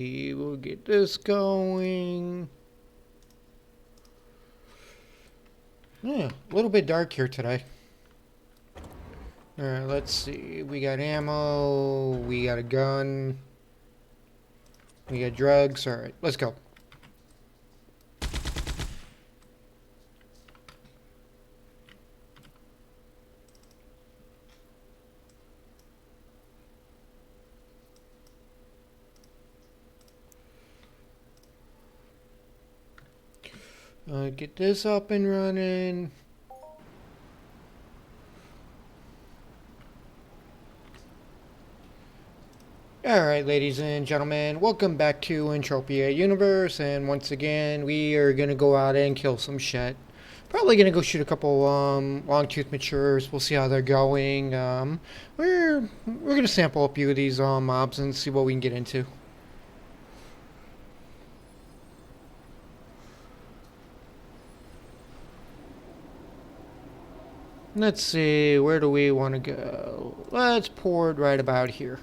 We'll get this going. Yeah, a little bit dark here today. Alright, let's see. We got ammo. We got a gun. We got drugs. Alright, let's go. Get this up and running. Alright, ladies and gentlemen, welcome back to Entropia Universe, and once again, we are gonna go out and kill some shit. Probably gonna go shoot a couple, long-tooth matures. We'll see how they're going. We're gonna sample a few of these, mobs and see what we can get into. Let's see, where do we want to go? Let's pour it right about here.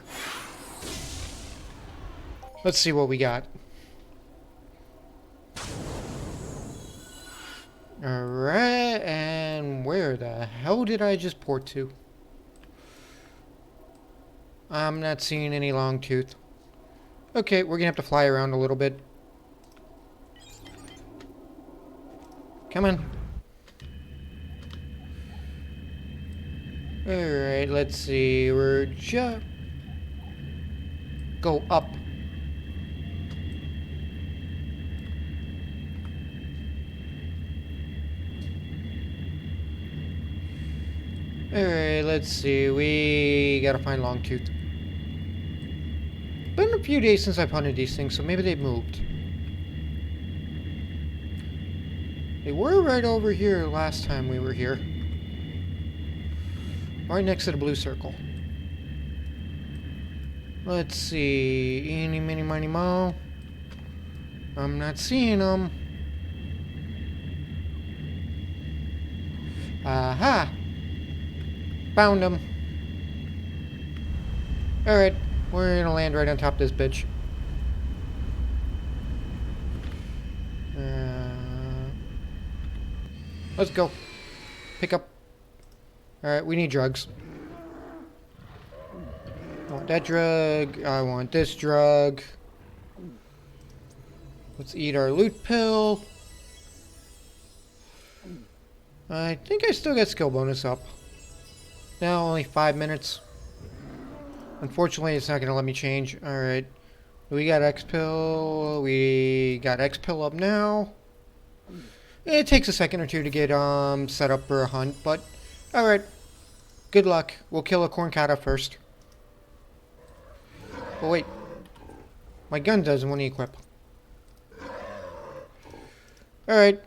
Let's see what we got. Alright, and where the hell did I just port to? I'm not seeing any long tooth. Okay, we're gonna have to fly around a little bit. Come on. Alright, let's see. We're just... Go up. Alright, let's see. We gotta find Longtooth. Been a few days since I've hunted these things, so maybe they've moved. They were right over here last time we were here. Right next to the blue circle. Let's see. Eeny, meeny, miny, mo. I'm not seeing them. Aha! Found them. Alright, we're gonna land right on top of this bitch. Let's go. Pick up. Alright, we need drugs. I want that drug. I want this drug. Let's eat our loot pill. I think I still got skill bonus up. Now only 5 minutes. Unfortunately, it's not going to let me change. Alright. We got X pill. We got X pill up now. It takes a second or two to get set up for a hunt, but alright. Good luck. We'll kill a corncata first. Oh wait. My gun doesn't want to equip. Alright.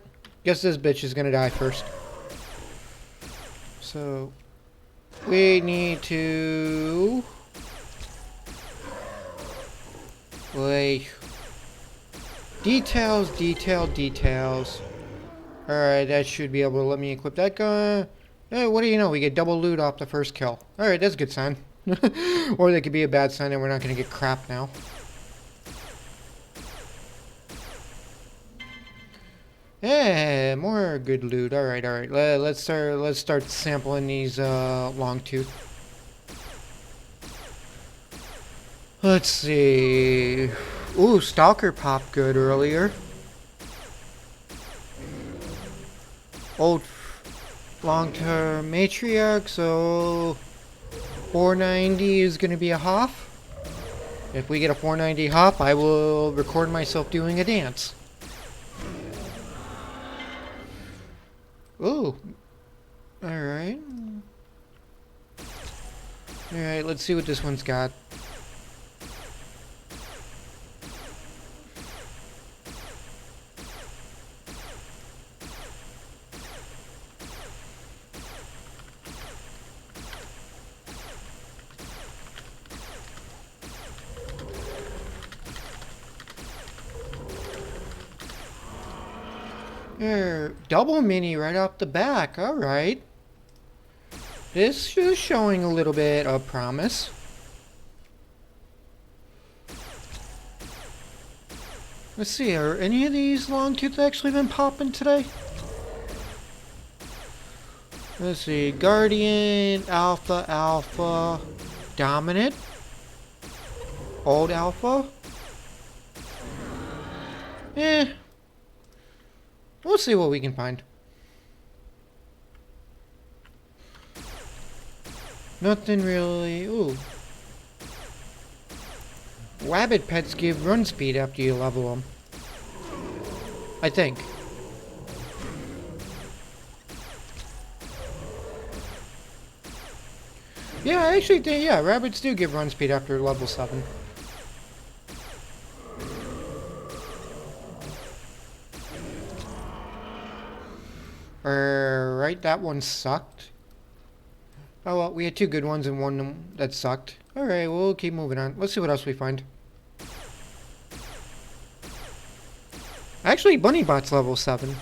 Guess this bitch is gonna die first. So we need to wait. Details, details. Alright, that should be able to let me equip that gun. Hey, what do you know? We get double loot off the first kill. Alright, that's a good sign. Or that could be a bad sign that we're not going to get crap now. Yeah, more good loot. Alright. Let's start sampling these long tooth. Let's see. Ooh, Stalker popped good earlier. Old long-term matriarch, so 490 is going to be a Hoff. If we get a 490 Hoff, I will record myself doing a dance. Ooh. Alright. Alright, let's see what this one's got. There, double mini right off the back. Alright. This is showing a little bit of promise. Let's see, are any of these longtooth actually been popping today? Let's see, Guardian, Alpha, Alpha, Dominant, Old Alpha. We'll see what we can find. Nothing really. Ooh. Rabbit pets give run speed after you level them. I think. Yeah, I actually think, yeah, rabbits do give run speed after level 7. Right, that one sucked. Oh well, we had 2 good ones and one that sucked. Alright, we'll keep moving on. Let's see what else we find. Actually, Bunnybot's level 7.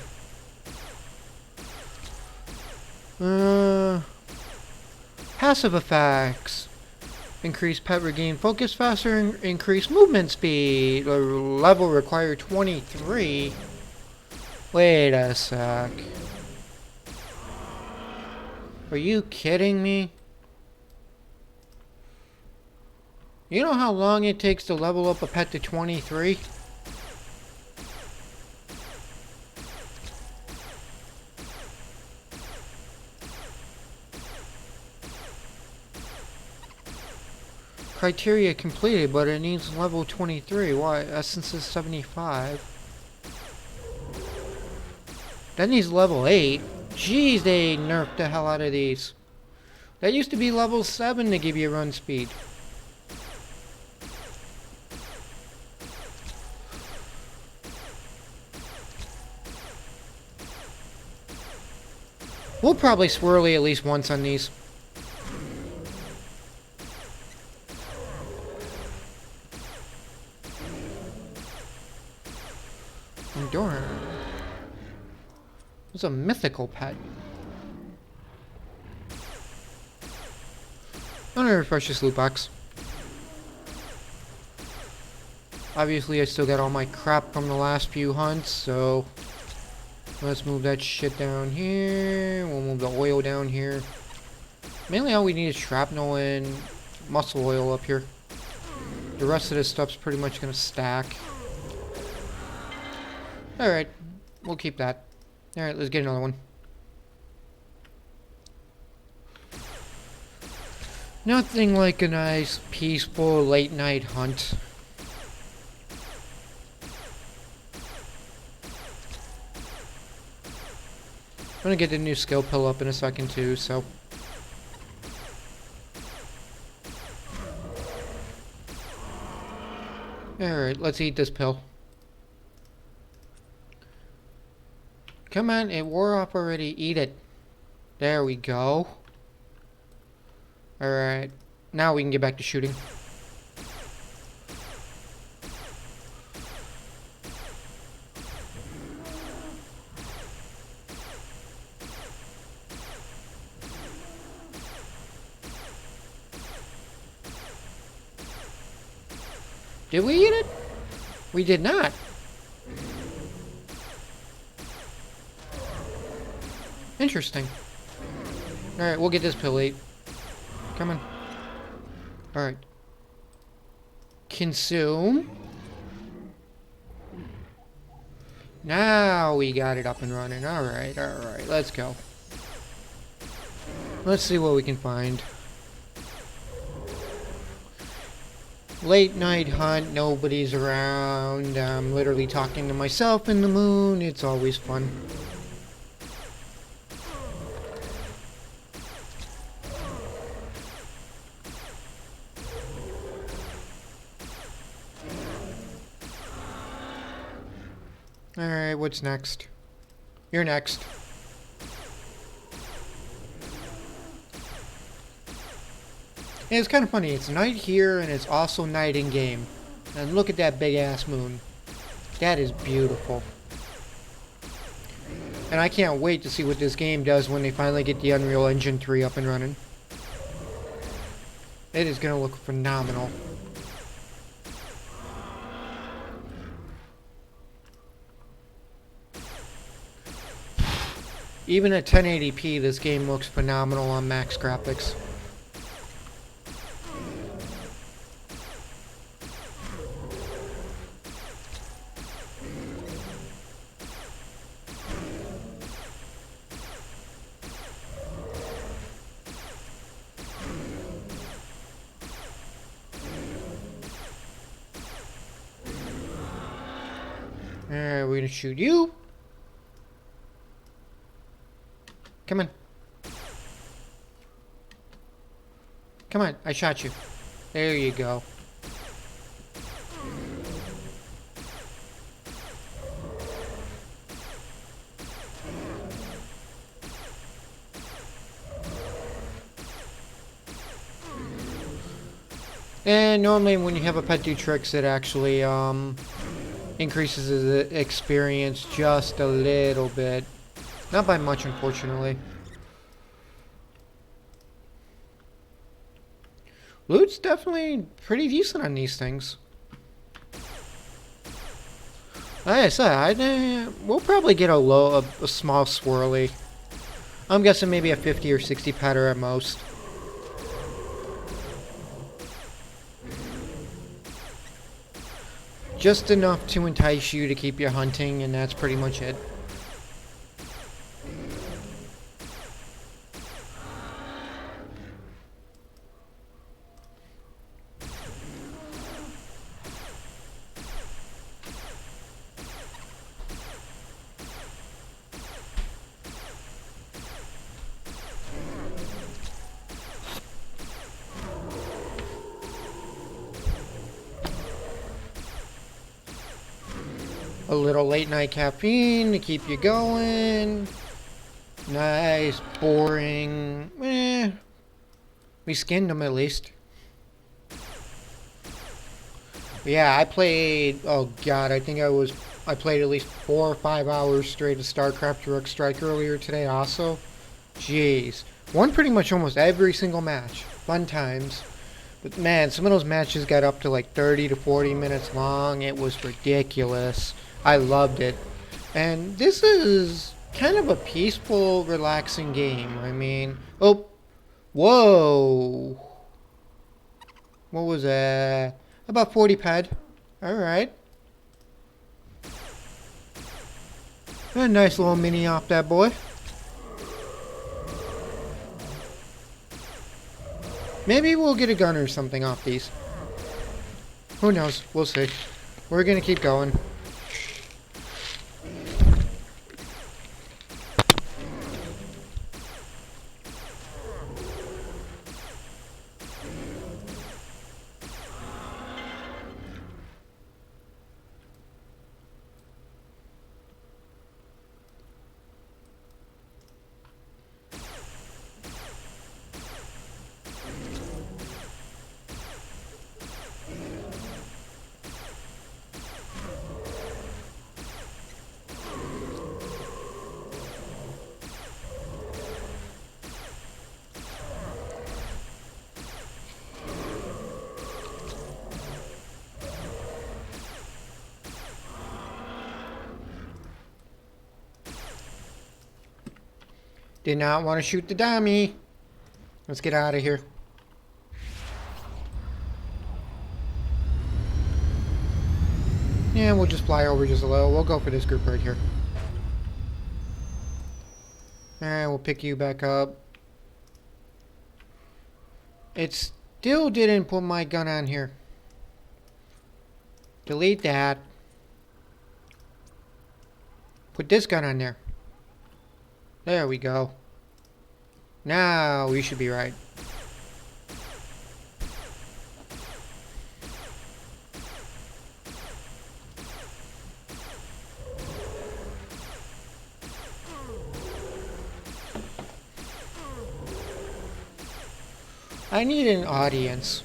Passive effects. Increase pet regain focus faster, increase movement speed. Level required 23. Wait a sec. Are you kidding me? You know how long it takes to level up a pet to 23? Criteria completed, but it needs level 23. Why? Essence is 75. That needs level 8. Jeez, they nerfed the hell out of these. That used to be level 7 to give you run speed. We'll probably swirly at least once on these. Endurance. It's a mythical pet. I'm gonna refresh this loot box. Obviously, I still got all my crap from the last few hunts, so let's move that shit down here. We'll move the oil down here. Mainly all we need is shrapnel and muscle oil up here. The rest of this stuff's pretty much gonna stack. Alright, we'll keep that. Alright, let's get another one. Nothing like a nice, peaceful, late night hunt. I'm gonna get the new skill pill up in a second too, so. Alright, let's eat this pill. Come on, it wore off already. Eat it. There we go. Alright. Now we can get back to shooting. Did we eat it? We did not. Interesting. Alright, we'll get this pill ate. Come on. Alright. Consume. Now we got it up and running. Alright, alright. Let's go. Let's see what we can find. Late night hunt. Nobody's around. I'm literally talking to myself in the moon. It's always fun. Alright, what's next? You're next. And it's kind of funny, it's night here and it's also night in game. And look at that big ass moon. That is beautiful. And I can't wait to see what this game does when they finally get the Unreal Engine 3 up and running. It is going to look phenomenal. Even at 1080p, this game looks phenomenal on max graphics. Alright, we're gonna shoot you. Come on. Come on, I shot you. There you go. And normally when you have a pet do tricks, it actually increases the experience just a little bit. Not by much, unfortunately. Loot's definitely pretty decent on these things. Like I said, we'll probably get a small swirly. I'm guessing maybe a 50 or 60 petter at most. Just enough to entice you to keep you hunting, and that's pretty much it. A little late night caffeine to keep you going. Nice, boring. We skinned them at least. But yeah, I played, oh god, I played at least 4 or 5 hours straight of StarCraft Direct Strike earlier today also. Jeez. Won pretty much almost every single match. Fun times. But man, some of those matches got up to like 30 to 40 minutes long. It was ridiculous. I loved it. And this is kind of a peaceful, relaxing game. I mean, oh, whoa. What was that? About 40 ped. Alright. A nice little mini off that boy. Maybe we'll get a gun or something off these. Who knows? We'll see. We're gonna keep going. Did not want to shoot the dummy. Let's get out of here. Yeah, we'll just fly over just a little. We'll go for this group right here. Alright, we'll pick you back up. It still didn't put my gun on here. Delete that. Put this gun on there. There we go. Now we should be right. I need an audience.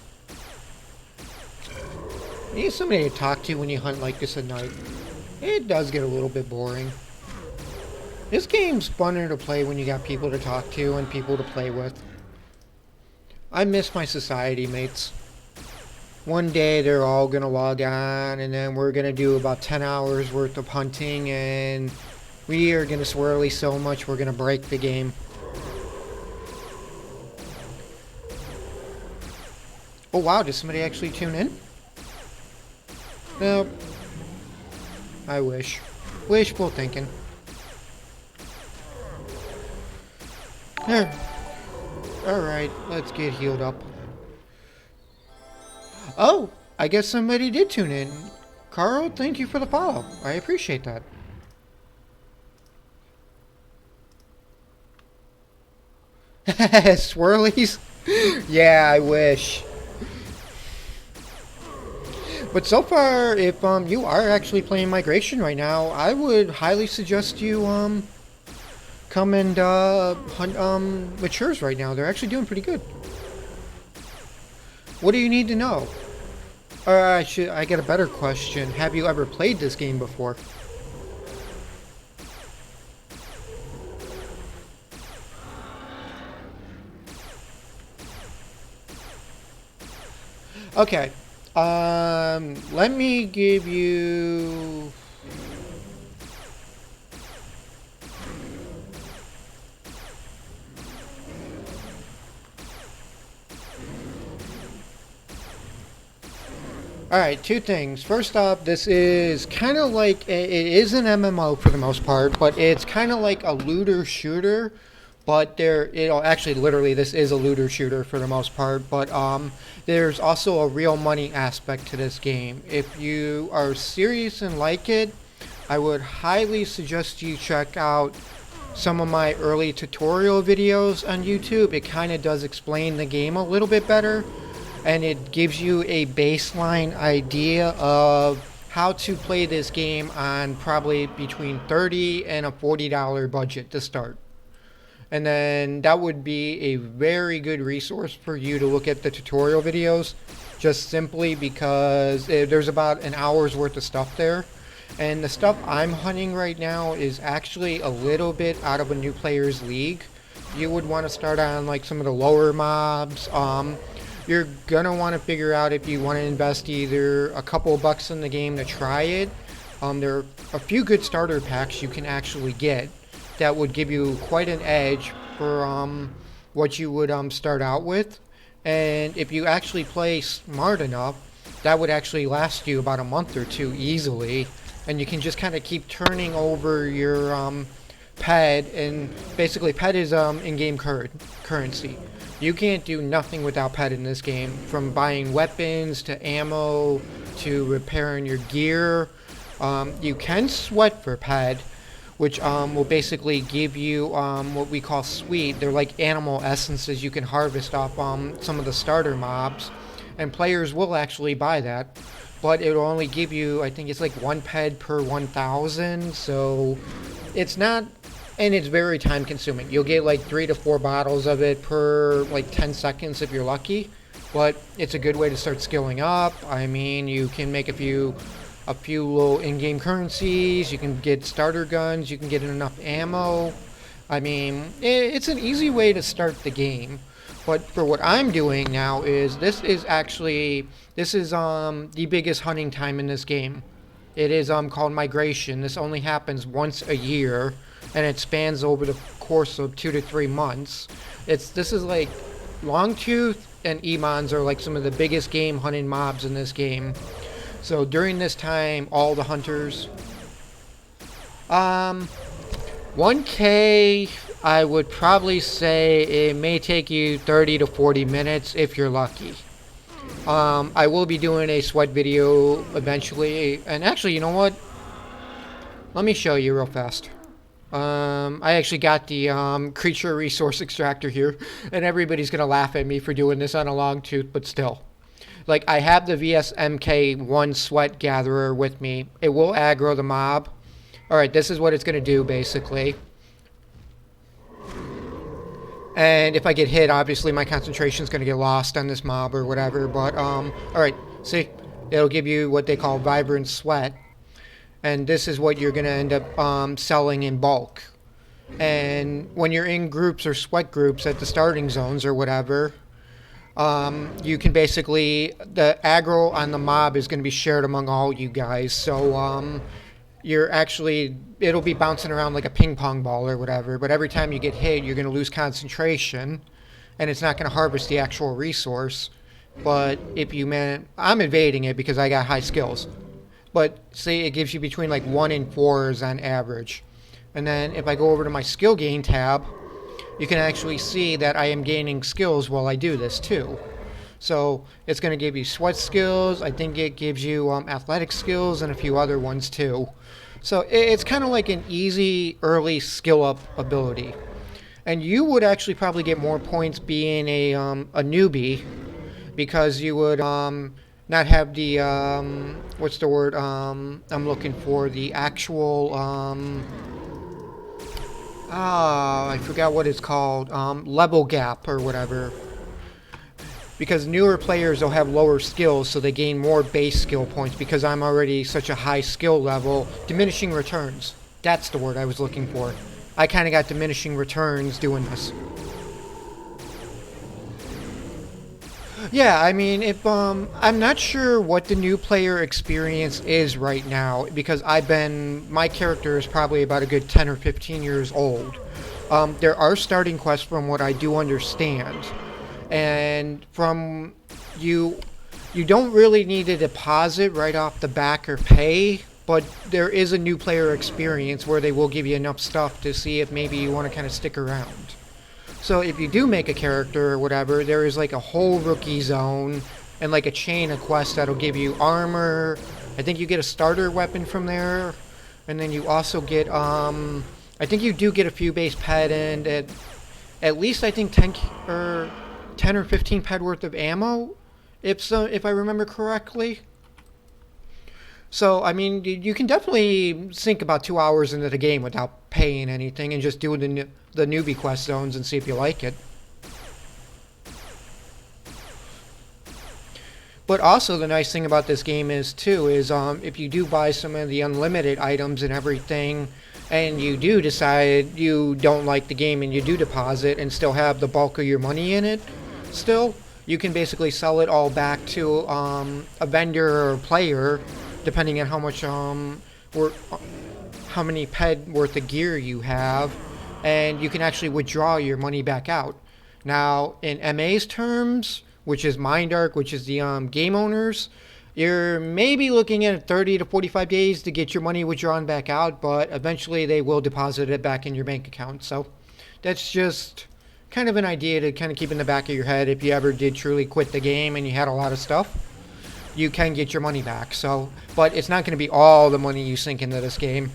I need somebody to talk to when you hunt like this at night. It does get a little bit boring. This game's funner to play when you got people to talk to and people to play with. I miss my society mates. One day they're all gonna log on and then we're gonna do about 10 hours worth of hunting and We are gonna swirly so much we're gonna break the game. Oh wow, did somebody actually tune in? Nope. I wish. Wishful thinking. There. Alright, let's get healed up. Oh, I guess somebody did tune in. Carl, thank you for the follow. I appreciate that. Swirlies? Yeah, I wish. But so far, if you are actually playing Migration right now, I would highly suggest you come and hunt Matures right now. They're actually doing pretty good. What do you need to know? Or I get a better question. Have you ever played this game before? Okay. Let me give you... Alright, two things. First off, this is kind of like, it is an MMO for the most part, but it's kind of like a looter shooter. But actually literally this is a looter shooter for the most part, but there's also a real money aspect to this game. If you are serious and like it, I would highly suggest you check out some of my early tutorial videos on YouTube. It kind of does explain the game a little bit better, and it gives you a baseline idea of how to play this game on probably between $30 and a $40 budget to start. And then that would be a very good resource for you to look at the tutorial videos, just simply because there's about an hour's worth of stuff there. And the stuff I'm hunting right now is actually a little bit out of a new player's league. You would want to start on like some of the lower mobs. You're gonna want to figure out if you want to invest either a couple of bucks in the game to try it. There are a few good starter packs you can actually get that would give you quite an edge for what you would start out with. And if you actually play smart enough, that would actually last you about a month or two easily. And you can just kind of keep turning over your ped, and basically ped is in-game currency. You can't do nothing without ped in this game, from buying weapons to ammo to repairing your gear. You can sweat for ped, which will basically give you what we call sweet. They're like animal essences you can harvest off some of the starter mobs, and players will actually buy that. But it'll only give you, I think it's like 1 ped per 1,000, so it's not, and it's very time consuming. You'll get like 3 to 4 bottles of it per like 10 seconds if you're lucky, but it's a good way to start skilling up. I mean, you can make a few little in-game currencies, you can get starter guns, you can get enough ammo. I mean, it's an easy way to start the game. But for what I'm doing now is, this is the biggest hunting time in this game. It is called Migration. This only happens once a year, and it spans over the course of 2 to 3 months. This is like Longtooth and Emons are like some of the biggest game hunting mobs in this game. So during this time, all the hunters, 1K, I would probably say it may take you 30 to 40 minutes if you're lucky. I will be doing a sweat video eventually, and actually, you know what? Let me show you real fast. I actually got the creature resource extractor here, and everybody's gonna laugh at me for doing this on a Longtooth, but still. Like, I have the VSMK1 sweat gatherer with me. It will aggro the mob. Alright, this is what it's going to do, basically. And if I get hit, obviously my concentration is going to get lost on this mob or whatever. But, alright, see? It'll give you what they call vibrant sweat. And this is what you're going to end up selling in bulk. And when you're in groups or sweat groups at the starting zones or whatever, you can basically, the aggro on the mob is going to be shared among all you guys. So it'll be bouncing around like a ping pong ball or whatever, but every time you get hit, you're going to lose concentration, and it's not going to harvest the actual resource. But if you I'm evading it because I got high skills. But say it gives you between like 1 and 4s on average. And then if I go over to my skill gain tab, you can actually see that I am gaining skills while I do this too. So it's going to give you sweat skills. I think it gives you athletic skills and a few other ones too. So it's kind of like an easy early skill up ability. And you would actually probably get more points being a newbie, because you would not have the what's the word I'm looking for, the actual I forgot what it's called, level gap or whatever. Because newer players will have lower skills, so they gain more base skill points. Because I'm already such a high skill level, diminishing returns. That's the word I was looking for. I kind of got diminishing returns doing this. Yeah, I mean, if I'm not sure what the new player experience is right now, because my character is probably about a good 10 or 15 years old. There are starting quests from what I do understand, and from you don't really need a deposit right off the back or pay, but there is a new player experience where they will give you enough stuff to see if maybe you want to kind of stick around. So if you do make a character or whatever, there is like a whole rookie zone and like a chain of quests that'll give you armor. I think you get a starter weapon from there, and then you also get I think you do get a few base pet and at least I think 10 or 15 pet worth of ammo, if I remember correctly. So I mean, you can definitely sink about 2 hours into the game without paying anything and just doing the newbie quest zones and see if you like it. But also the nice thing about this game is if you do buy some of the unlimited items and everything, and you do decide you don't like the game and you do deposit and still have the bulk of your money in it still, you can basically sell it all back to a vendor or a player, depending on how much how many ped worth of gear you have, and you can actually withdraw your money back out. Now, in MA's terms, which is Mindark, which is the game owners, you're maybe looking at 30 to 45 days to get your money withdrawn back out, but eventually they will deposit it back in your bank account. So that's just kind of an idea to kind of keep in the back of your head. If you ever did truly quit the game and you had a lot of stuff, you can get your money back. So, but it's not going to be all the money you sink into this game.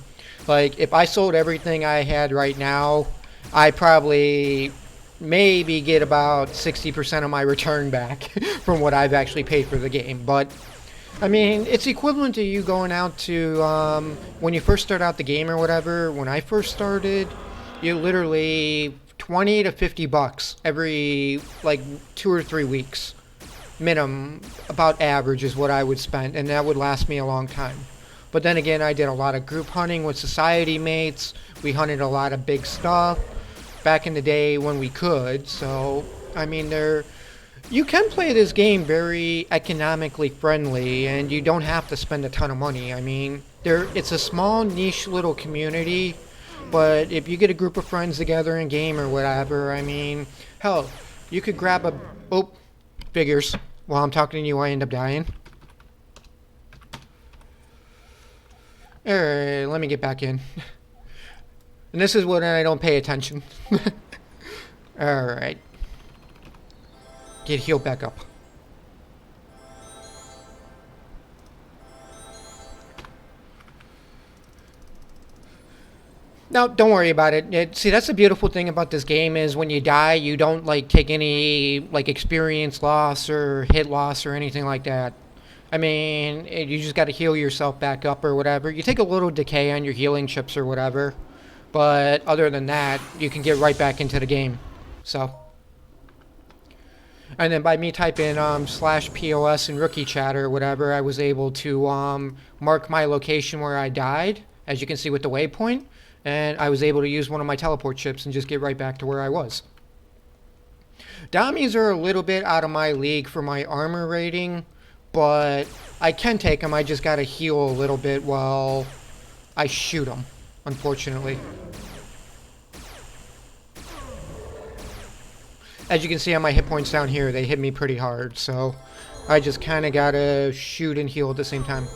Like, if I sold everything I had right now, I probably maybe get about 60% of my return back from what I've actually paid for the game. But I mean, it's equivalent to you going out to when you first start out the game or whatever. When I first started, you literally 20 to 50 bucks every like 2 or 3 weeks minimum, about average, is what I would spend, and that would last me a long time. But then again, I did a lot of group hunting with society mates. We hunted a lot of big stuff back in the day when we could. So I mean, you can play this game very economically friendly, and you don't have to spend a ton of money. I mean, it's a small niche little community, but if you get a group of friends together in game or whatever, I mean, hell, you could grab figures. While I'm talking to you, I end up dying. Alright, let me get back in. And this is when I don't pay attention. Alright. Get healed back up. No, don't worry about it. See, that's the beautiful thing about this game is when you die, you don't like take any like experience loss or hit loss or anything like that. I mean, you just got to heal yourself back up or whatever. You take a little decay on your healing chips or whatever, but other than that, you can get right back into the game. So, and then by me typing /POS in rookie chat or whatever, I was able to mark my location where I died, as you can see with the waypoint. And I was able to use one of my teleport chips and just get right back to where I was. Dummies are a little bit out of my league for my armor rating, but I can take them. I just gotta heal a little bit while I shoot them, unfortunately. As you can see on my hit points down here, they hit me pretty hard, so I just kind of gotta shoot and heal at the same time.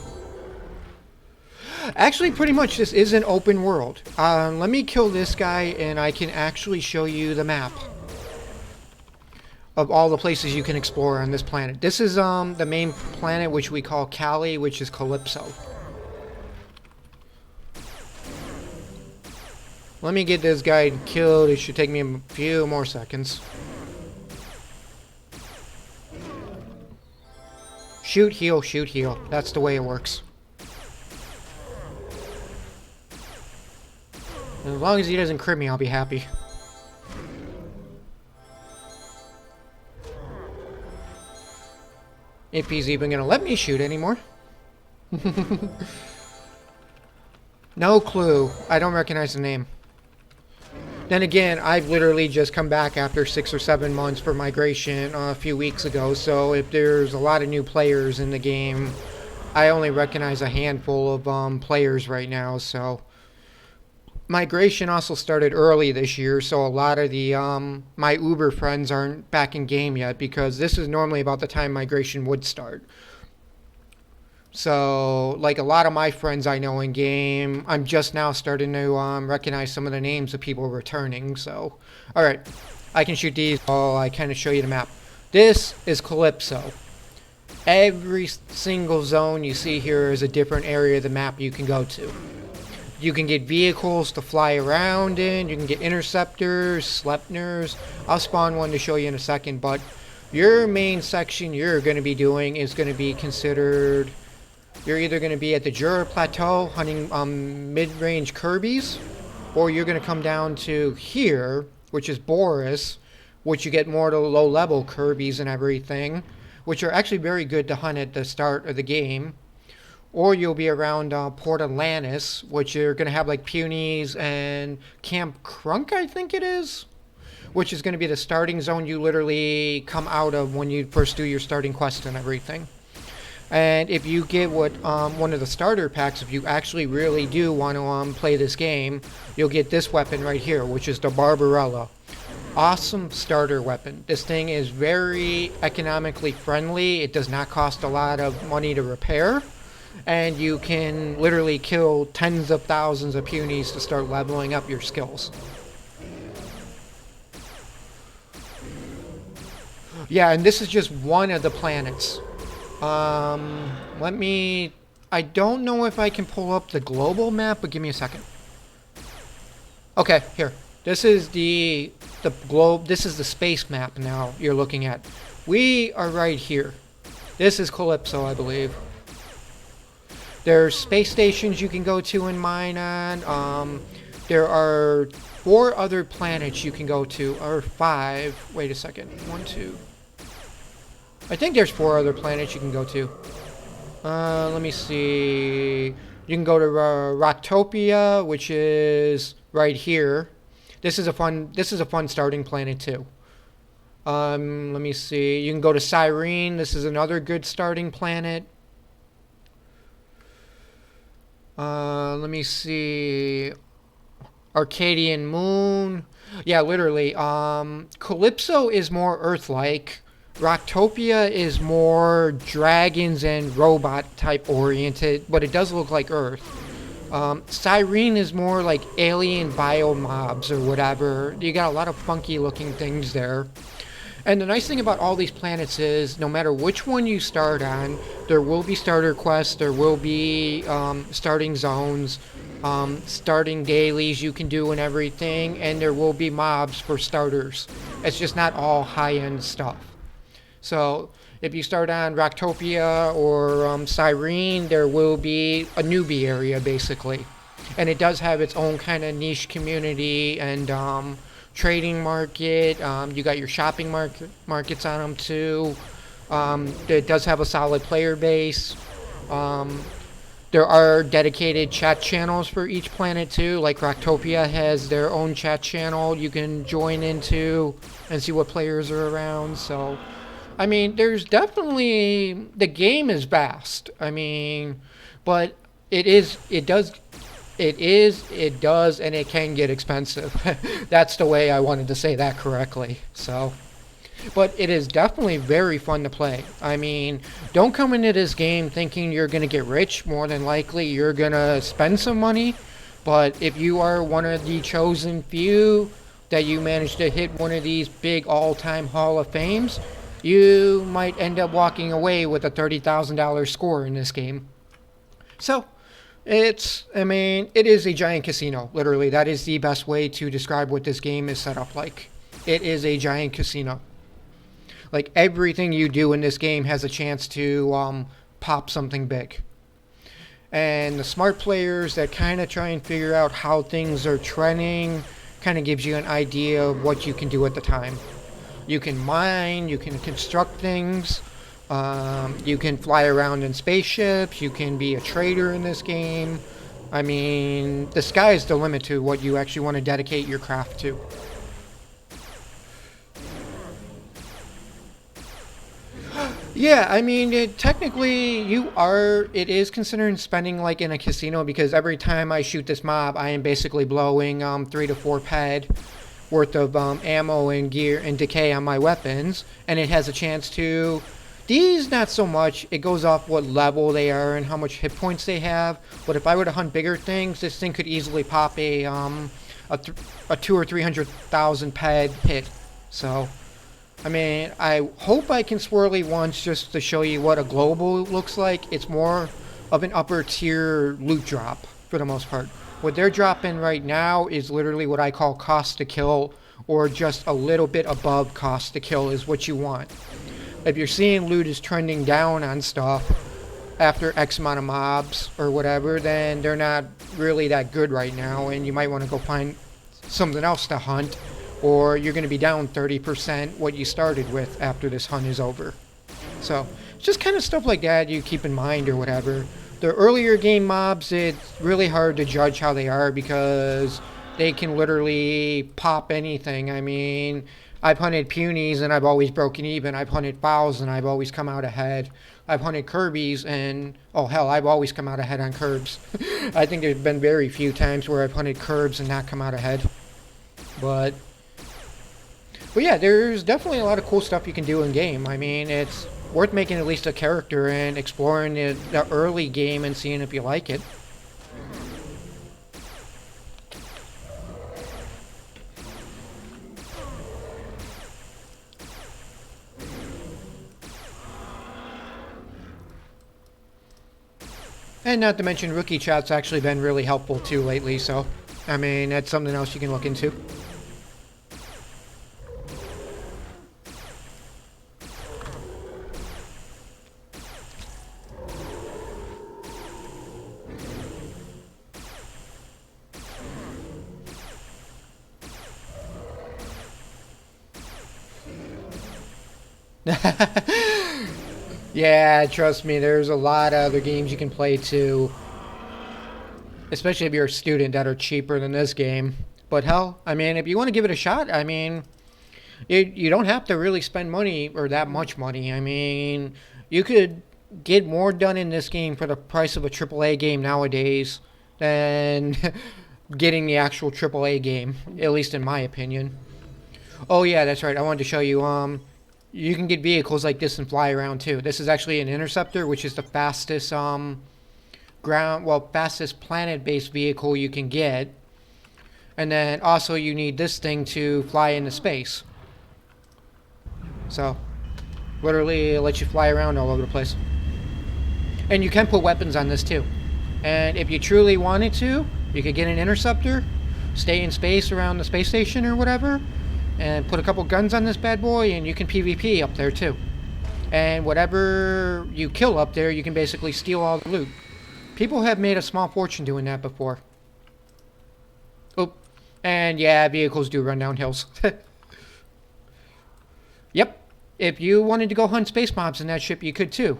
Actually, pretty much this is an open world. Let me kill this guy and I can actually show you the map of all the places you can explore on this planet. This is the main planet, which we call Kali, which is Calypso. Let me get this guy killed. It should take me a few more seconds. Shoot, heal, shoot, heal. That's the way it works. As long as he doesn't crit me, I'll be happy. If he's even gonna let me shoot anymore. No clue. I don't recognize the name. Then again, I've literally just come back after 6 or 7 months for migration a few weeks ago, so if there's a lot of new players in the game, I only recognize a handful of players right now, so... Migration also started early this year, so a lot of the my Uber friends aren't back in game yet, because this is normally about the time migration would start. So, like a lot of my friends I know in game, I'm just now starting to recognize some of the names of people returning. So, alright, I can shoot these while I kind of show you the map. This is Calypso. Every single zone you see here is a different area of the map you can go to. You can get vehicles to fly around in, you can get interceptors, Sleipners. I'll spawn one to show you in a second, but your main section you're going to be doing is going to be considered... You're either going to be at the Jura Plateau hunting mid-range Kerbies, or you're going to come down to here, which is Boris, which you get more to low-level Kerbies and everything, which are actually very good to hunt at the start of the game. Or you'll be around Port Atlantis, which you're going to have like Punies and Camp Crunk, I think it is, which is going to be the starting zone you literally come out of when you first do your starting quest and everything. And if you get what one of the starter packs, if you actually really do want to play this game, you'll get this weapon right here, which is the Barbarella. Awesome starter weapon. This thing is very economically friendly. It does not cost a lot of money to repair. And you can literally kill tens of thousands of punies to start leveling up your skills. Yeah, and this is just one of the planets. I don't know if I can pull up the global map, but give me a second. Okay, here. This is the globe. This is the space map now you're looking at. We are right here. This is Calypso, I believe. There's space stations you can go to and mine on. There are 4 other planets you can go to, or 5. Wait a second. 1, 2. I think there's 4 other planets you can go to. Let me see. You can go to Rocktopia, which is right here. This is a fun starting planet too. Let me see. You can go to Cyrene. This is another good starting planet. Let me see. Arcadian Moon. Yeah, literally. Calypso is more Earth-like. Rocktopia is more dragons and robot type oriented, but it does look like Earth. Cyrene is more like alien biomobs or whatever. You got a lot of funky looking things there. And the nice thing about all these planets is, no matter which one you start on, there will be starter quests, there will be starting zones, starting dailies you can do and everything, and there will be mobs for starters. It's just not all high-end stuff. So, if you start on Rocktopia or Cyrene, there will be a newbie area, basically. And it does have its own kind of niche community and trading market. You got your shopping markets on them too. It does have a solid player base. There are dedicated chat channels for each planet too. Like Rocktopia has their own chat channel you can join into and see what players are around. So, I mean, there's definitely, the game is vast. I mean, but it does It does, and it can get expensive. That's the way I wanted to say that correctly. So, but it is definitely very fun to play. I mean, don't come into this game thinking you're going to get rich. More than likely, you're going to spend some money. But if you are one of the chosen few that you manage to hit one of these big all-time Hall of Fames, you might end up walking away with a $30,000 score in this game. So, it is a giant casino. Literally, that is the best way to describe what this game is set up like. It is a giant casino. Like, everything you do in this game has a chance to pop something big. And the smart players that kind of try and figure out how things are trending kind of gives you an idea of what you can do at the time. You can mine, you can construct things, you can fly around in spaceships, you can be a trader in this game. I mean, the sky is the limit to what you actually want to dedicate your craft to. Yeah, I mean, it is considered spending like in a casino because every time I shoot this mob, I am basically blowing 3 to 4 ped worth of ammo and gear and decay on my weapons, and it has a chance to. These, not so much. It goes off what level they are and how much hit points they have. But if I were to hunt bigger things, this thing could easily pop a 2 or 300,000 ped hit. So, I mean, I hope I can swirly once just to show you what a global looks like. It's more of an upper tier loot drop for the most part. What they're dropping right now is literally what I call cost to kill, or just a little bit above cost to kill is what you want. If you're seeing loot is trending down on stuff after X amount of mobs or whatever, then they're not really that good right now, and you might want to go find something else to hunt, or you're going to be down 30% what you started with after this hunt is over. So, just kind of stuff like that you keep in mind or whatever. The earlier game mobs, it's really hard to judge how they are because they can literally pop anything. I mean, I've hunted punies and I've always broken even. I've hunted fowls and I've always come out ahead. I've hunted Kerbies and, oh hell, I've always come out ahead on Kerbs. I think there's been very few times where I've hunted Kerbs and not come out ahead. But yeah, there's definitely a lot of cool stuff you can do in game. I mean, it's worth making at least a character and exploring the early game and seeing if you like it. And not to mention, rookie chat's actually been really helpful too lately, so, I mean, that's something else you can look into. Yeah, trust me, there's a lot of other games you can play too. Especially if you're a student that are cheaper than this game. But hell, I mean, if you want to give it a shot, I mean, you don't have to really spend money or that much money. I mean, you could get more done in this game for the price of a AAA game nowadays than getting the actual AAA game, at least in my opinion. Oh yeah, that's right. I wanted to show you, you can get vehicles like this and fly around too. This is actually an interceptor, which is the fastest fastest planet-based vehicle you can get. And then also you need this thing to fly into space. So, literally it lets you fly around all over the place. And you can put weapons on this too. And if you truly wanted to, you could get an interceptor, stay in space around the space station or whatever, and put a couple guns on this bad boy, and you can PvP up there too. And whatever you kill up there, you can basically steal all the loot. People have made a small fortune doing that before. Oh, and yeah, vehicles do run down hills. Yep, if you wanted to go hunt space mobs in that ship, you could too.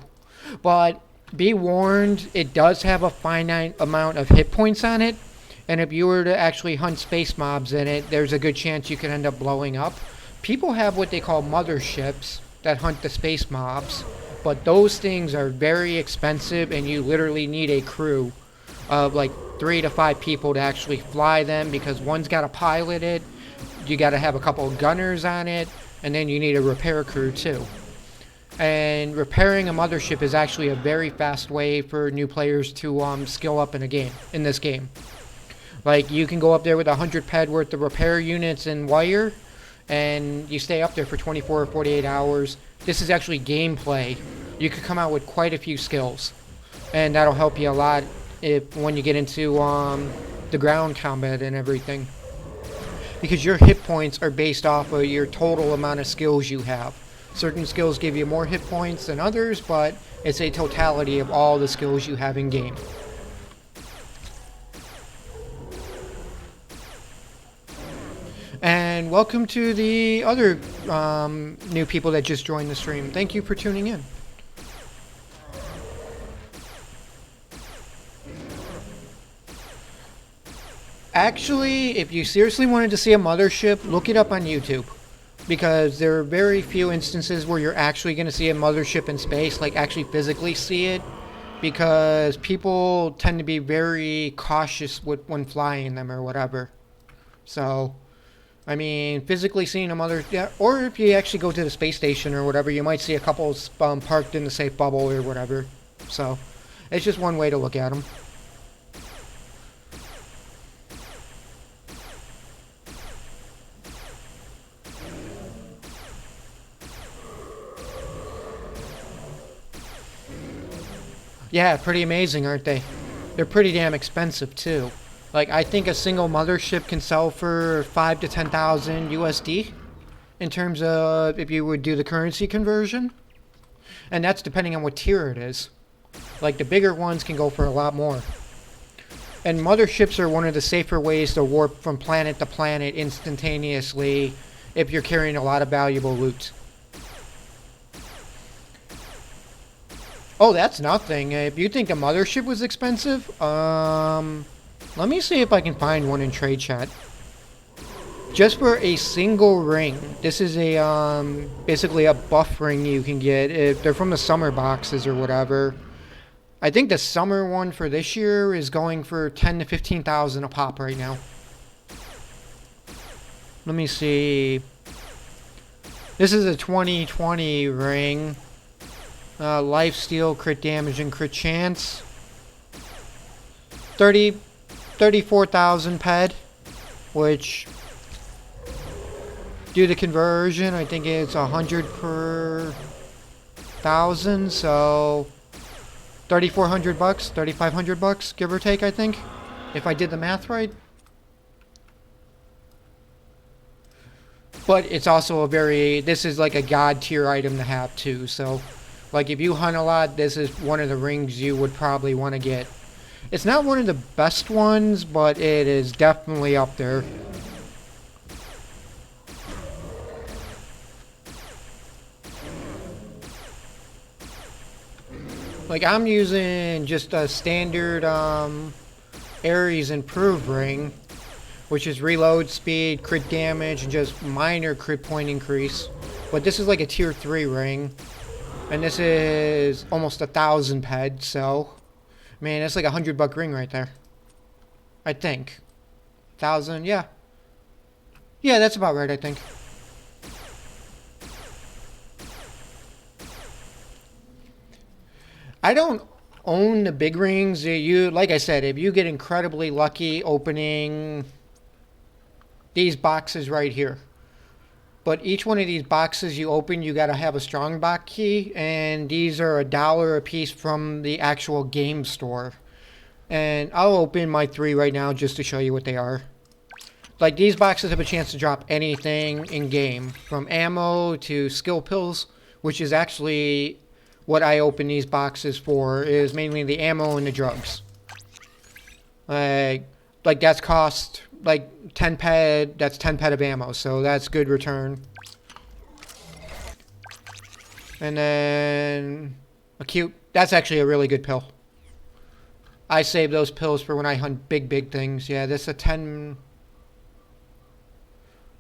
But be warned, it does have a finite amount of hit points on it. And if you were to actually hunt space mobs in it, there's a good chance you could end up blowing up. People have what they call motherships that hunt the space mobs, but those things are very expensive and you literally need a crew of like 3 to 5 people to actually fly them, because one's got to pilot it, you got to have a couple of gunners on it, and then you need a repair crew too. And repairing a mothership is actually a very fast way for new players to skill up in this game. Like, you can go up there with 100 ped worth of repair units and wire, and you stay up there for 24 or 48 hours. This is actually gameplay. You could come out with quite a few skills, and that'll help you a lot when you get into the ground combat and everything. Because your hit points are based off of your total amount of skills you have. Certain skills give you more hit points than others, but it's a totality of all the skills you have in game. And welcome to the other new people that just joined the stream. Thank you for tuning in. Actually, if you seriously wanted to see a mothership, look it up on YouTube. Because there are very few instances where you're actually going to see a mothership in space, like actually physically see it. Because people tend to be very cautious when flying them or whatever. So, I mean, physically seeing a or if you actually go to the space station or whatever, you might see a couple parked in the safe bubble or whatever. So, it's just one way to look at them. Yeah, pretty amazing, aren't they? They're pretty damn expensive, too. Like, I think a single mothership can sell for 5 to 10,000 USD in terms of if you would do the currency conversion. And that's depending on what tier it is. Like, the bigger ones can go for a lot more. And motherships are one of the safer ways to warp from planet to planet instantaneously if you're carrying a lot of valuable loot. Oh, that's nothing. If you think a mothership was expensive, let me see if I can find one in trade chat. Just for a single ring, this is a basically a buff ring you can get. They're from the summer boxes or whatever. I think the summer one for this year is going for 10 to 15,000 a pop right now. Let me see. This is a 2020 ring. Lifesteal, crit damage, and crit chance. 34,000 ped, which, due to conversion, I think it's 100 per 1,000, so 3,400 bucks, 3,500 bucks, give or take, I think, if I did the math right. But it's also this is like a god tier item to have too, so like if you hunt a lot, this is one of the rings you would probably want to get. It's not one of the best ones, but it is definitely up there. Like, I'm using just a standard Ares Improved ring, which is reload speed, crit damage, and just minor crit point increase. But this is like a tier 3 ring. And this is almost 1,000 ped, so man, that's like $100 ring right there. I think. 1,000, yeah. Yeah, that's about right, I think. I don't own the big rings. Like I said, if you get incredibly lucky opening these boxes right here. But each one of these boxes you open, you got to have a strongbox key, and these are $1 a piece from the actual game store. And I'll open my 3 right now just to show you what they are. Like, these boxes have a chance to drop anything in game, from ammo to skill pills, which is actually what I open these boxes for, is mainly the ammo and the drugs. Like that's cost like 10 ped, that's 10 ped of ammo, so that's good return. And then that's actually a really good pill. I save those pills for when I hunt big things. Yeah, this is a 10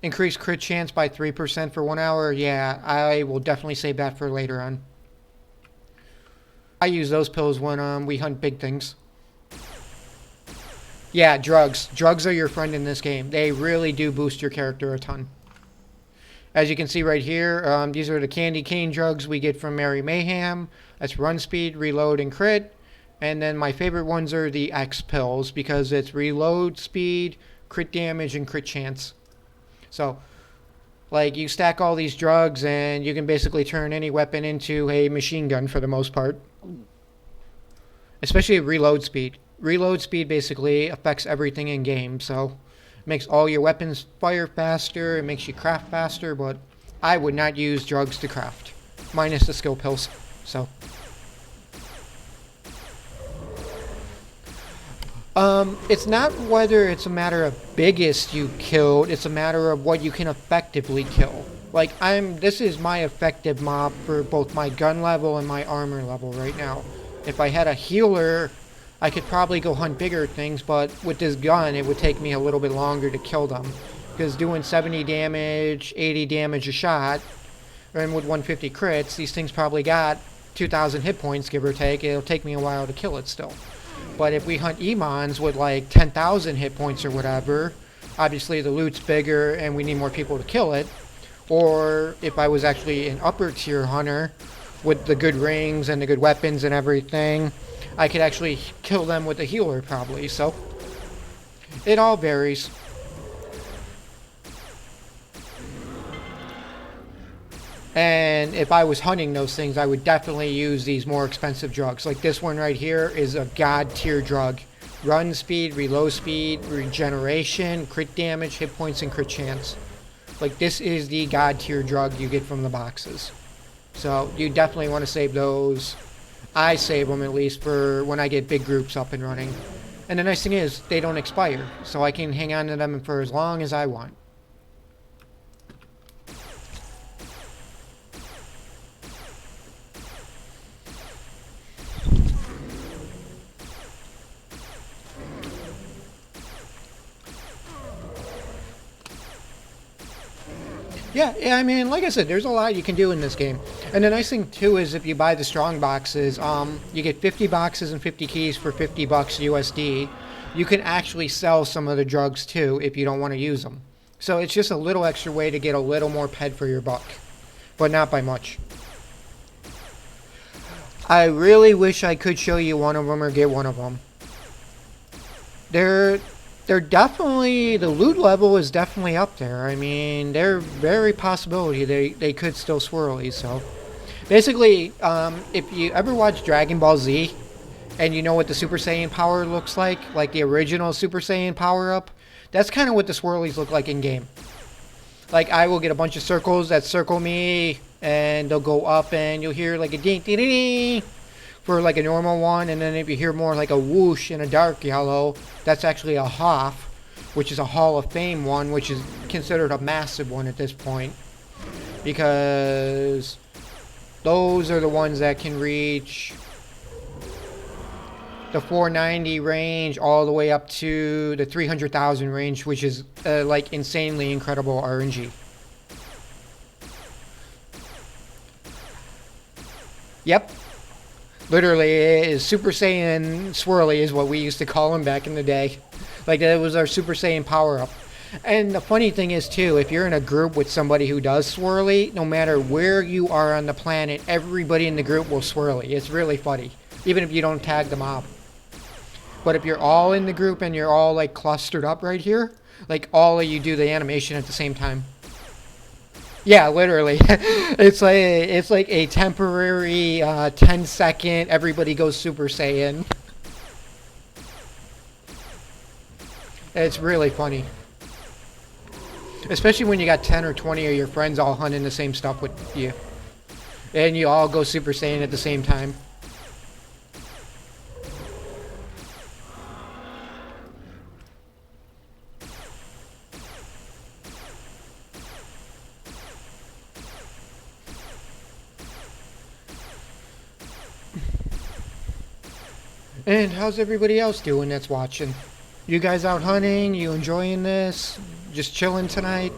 increased crit chance by 3% for 1 hour. Yeah, I will definitely save that for later on. I use those pills when we hunt big things. Yeah, drugs. Drugs are your friend in this game. They really do boost your character a ton. As you can see right here, these are the candy cane drugs we get from Mary Mayhem. That's run speed, reload, and crit. And then my favorite ones are the X pills because it's reload speed, crit damage, and crit chance. So, like, you stack all these drugs and you can basically turn any weapon into a machine gun for the most part. Especially reload speed. Reload speed basically affects everything in game, so it makes all your weapons fire faster, it makes you craft faster, but I would not use drugs to craft. Minus the skill pills, so. It's not whether it's a matter of biggest you killed, it's a matter of what you can effectively kill. Like, this is my effective mob for both my gun level and my armor level right now. If I had a healer, I could probably go hunt bigger things, but with this gun, it would take me a little bit longer to kill them. Because doing 70 damage, 80 damage a shot, and with 150 crits, these things probably got 2,000 hit points, give or take. It'll take me a while to kill it still. But if we hunt Emons with like 10,000 hit points or whatever, obviously the loot's bigger and we need more people to kill it. Or if I was actually an upper tier hunter with the good rings and the good weapons and everything, I could actually kill them with a healer probably, so it all varies. And if I was hunting those things, I would definitely use these more expensive drugs. Like this one right here is a god tier drug. Run speed, reload speed, regeneration, crit damage, hit points, and crit chance. Like this is the god tier drug you get from the boxes. So you definitely want to save those. I save them at least for when I get big groups up and running. And the nice thing is, they don't expire. So I can hang on to them for as long as I want. Yeah, I mean, like I said, there's a lot you can do in this game. And the nice thing, too, is if you buy the strong boxes, you get 50 boxes and 50 keys for 50 bucks USD. You can actually sell some of the drugs, too, if you don't want to use them. So it's just a little extra way to get a little more ped for your buck. But not by much. I really wish I could show you one of them or get one of them. They're definitely, the loot level is definitely up there. I mean, they're very possibility they could still swirly, so. Basically, if you ever watch Dragon Ball Z, and you know what the Super Saiyan power looks like the original Super Saiyan power-up, that's kind of what the swirlies look like in-game. Like, I will get a bunch of circles that circle me, and they'll go up, and you'll hear like a ding ding ding ding for like a normal one, and then if you hear more like a whoosh in a dark yellow, that's actually a Hoff, which is a Hall of Fame one, which is considered a massive one at this point, because those are the ones that can reach the 490 range all the way up to the 300,000 range, which is like insanely incredible RNG. Yep. Literally, it is Super Saiyan Swirly is what we used to call him back in the day. Like, that was our Super Saiyan power-up. And the funny thing is, too, if you're in a group with somebody who does Swirly, no matter where you are on the planet, everybody in the group will Swirly. It's really funny, even if you don't tag the mob. But if you're all in the group and you're all, like, clustered up right here, like, all of you do the animation at the same time. Yeah, literally. It's like a temporary 10-second everybody goes Super Saiyan. It's really funny. Especially when you got 10 or 20 of your friends all hunting the same stuff with you. And you all go Super Saiyan at the same time. And how's everybody else doing that's watching? You guys out hunting? You enjoying this? Just chilling tonight?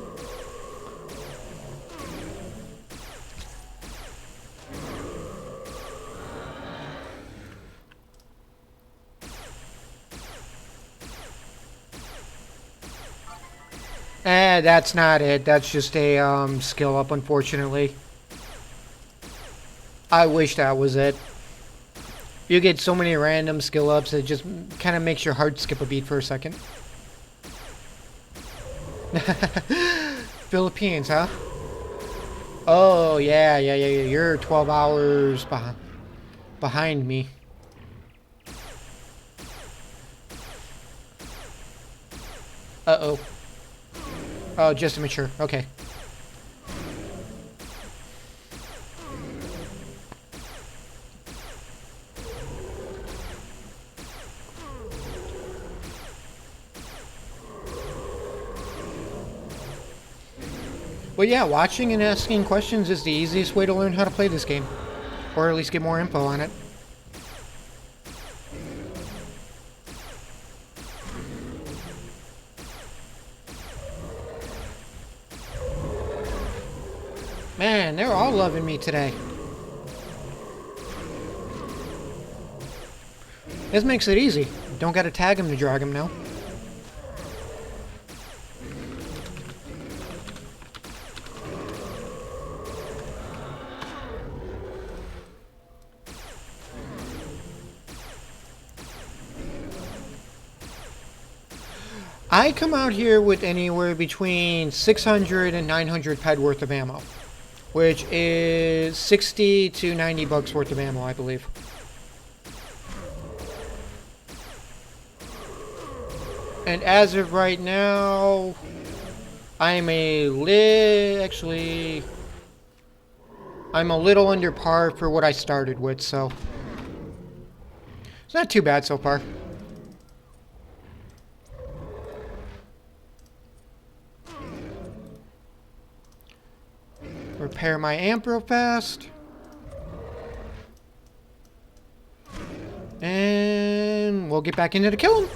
That's not it. That's just a skill up, unfortunately. I wish that was it. You get so many random skill ups, it just kind of makes your heart skip a beat for a second. Philippines, huh? Oh, yeah. You're 12 hours behind me. Uh-oh. Oh, just immature. Okay. Well, yeah, watching and asking questions is the easiest way to learn how to play this game. Or at least get more info on it. Man, they're all loving me today. This makes it easy. Don't gotta tag him to drag him now. I come out here with anywhere between 600 and 900 ped worth of ammo, which is 60 to 90 bucks worth of ammo, I believe. And as of right now, I'm actually, I'm a little under par for what I started with, so it's not too bad so far. Repair my amp real fast. And we'll get back into the killing.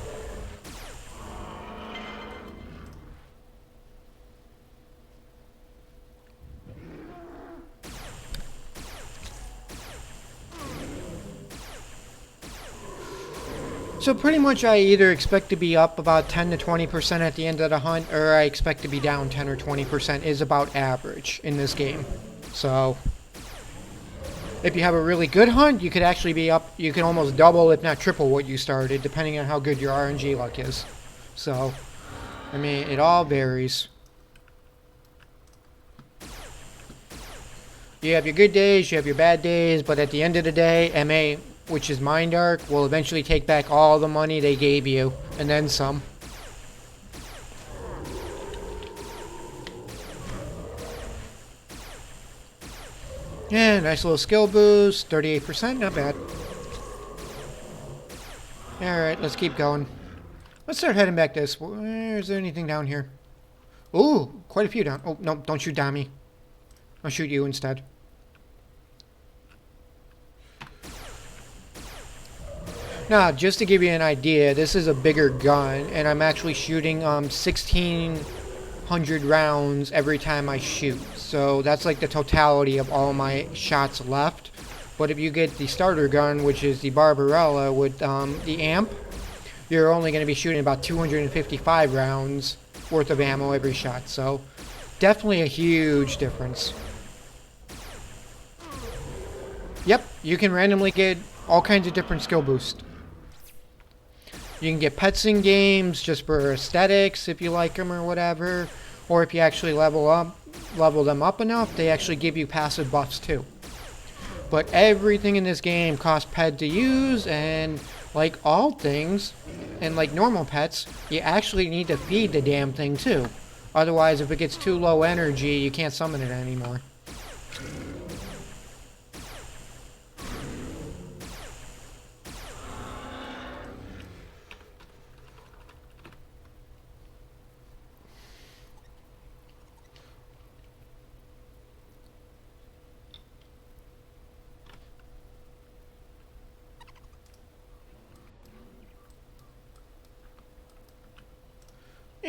So pretty much I either expect to be up about 10 to 20% at the end of the hunt, or I expect to be down 10 or 20% is about average in this game. So if you have a really good hunt, you could actually be up, you can almost double if not triple what you started, depending on how good your RNG luck is. So, I mean, it all varies. You have your good days, you have your bad days, but at the end of the day, MA, which is Mind Arc, will eventually take back all the money they gave you, and then some. Yeah, nice little skill boost, 38%, not bad. Alright, let's keep going. Let's start heading back this way. Is there anything down here? Ooh, quite a few down. Oh, no, don't shoot down me. I'll shoot you instead. Now, just to give you an idea, this is a bigger gun, and I'm actually shooting 1,600 rounds every time I shoot. So that's like the totality of all my shots left. But if you get the starter gun, which is the Barbarella with the amp, you're only going to be shooting about 255 rounds worth of ammo every shot. So definitely a huge difference. Yep, you can randomly get all kinds of different skill boosts. You can get pets in games just for aesthetics if you like them or whatever. Or if you actually level them up enough, they actually give you passive buffs too. But everything in this game costs ped to use, and like all things, and like normal pets, you actually need to feed the damn thing too. Otherwise, if it gets too low energy, you can't summon it anymore.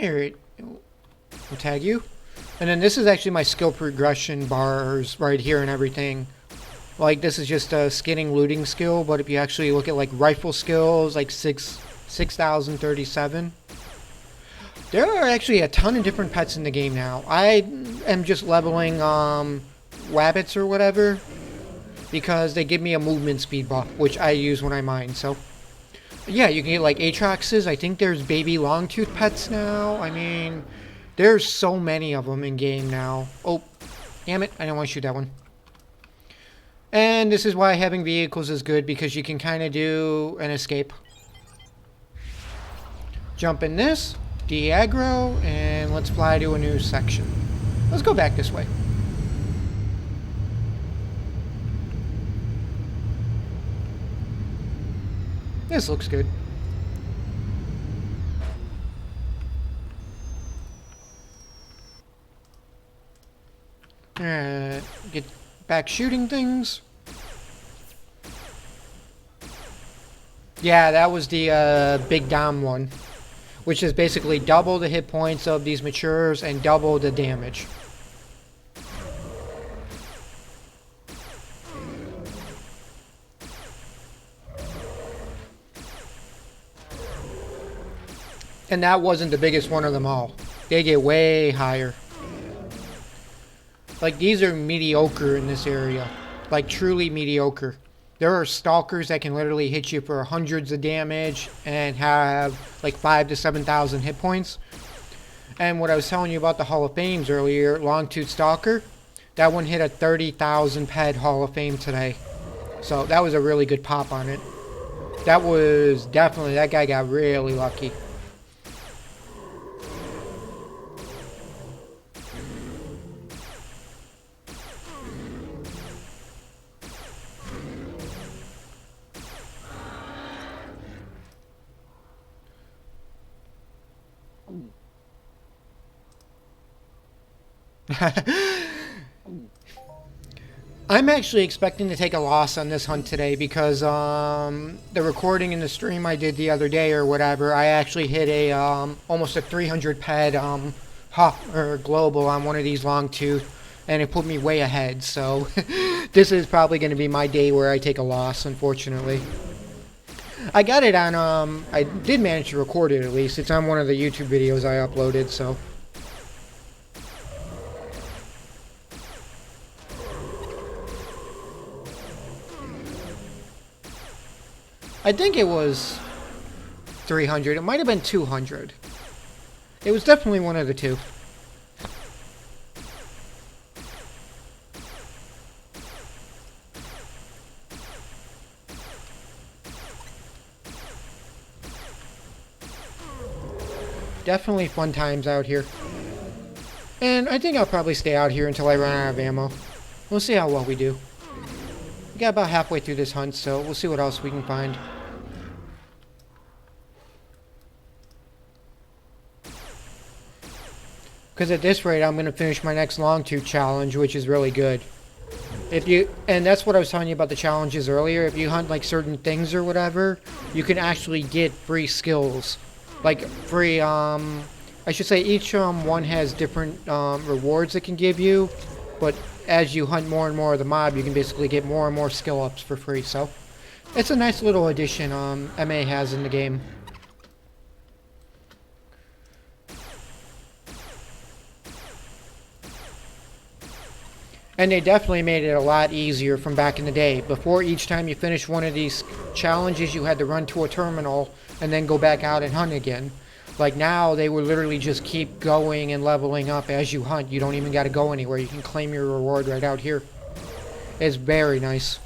Alright, we'll tag you. And then this is actually my skill progression bars right here and everything. Like, this is just a skinning looting skill, but if you actually look at like rifle skills, like 6,037. There are actually a ton of different pets in the game now. I am just leveling rabbits or whatever because they give me a movement speed buff, which I use when I mine. So yeah, you can get like Troxies. I think there's baby longtooth pets now. I mean, there's so many of them in game now. Oh, damn it! I don't want to shoot that one. And this is why having vehicles is good, because you can kind of do an escape. Jump in this, de-aggro, and let's fly to a new section. Let's go back this way. This looks good. Get back shooting things. Yeah, that was the big Dom one, which is basically double the hit points of these matures and double the damage. And that wasn't the biggest one of them all. They get way higher. Like, these are mediocre in this area. Like, truly mediocre. There are stalkers that can literally hit you for hundreds of damage and have like 5,000 to 7,000 hit points. And what I was telling you about the Hall of Fames earlier, Longtooth Stalker, that one hit a 30,000 ped Hall of Fame today. So that was a really good pop on it. That was definitely, that guy got really lucky. I'm actually expecting to take a loss on this hunt today because the recording in the stream I did the other day or whatever, I actually hit a almost a 300 ped hop or global on one of these long tooth, and it put me way ahead. So this is probably going to be my day where I take a loss, unfortunately. I got it on I did manage to record it at least. It's on one of the YouTube videos I uploaded, so. I think it was 300. It might have been 200. It was definitely one of the two. Definitely fun times out here. And I think I'll probably stay out here until I run out of ammo. We'll see how well we do. We got about halfway through this hunt, so we'll see what else we can find. Because at this rate, I'm going to finish my next Longtooth challenge, which is really good. And that's what I was telling you about the challenges earlier. If you hunt like certain things or whatever, you can actually get free skills. Like free, I should say each one has different rewards it can give you. But as you hunt more and more of the mob, you can basically get more and more skill ups for free. So it's a nice little addition MA has in the game. And they definitely made it a lot easier from back in the day. Before, each time you finished one of these challenges, you had to run to a terminal and then go back out and hunt again. Like now, they will literally just keep going and leveling up as you hunt. You don't even got to go anywhere. You can claim your reward right out here. It's very nice.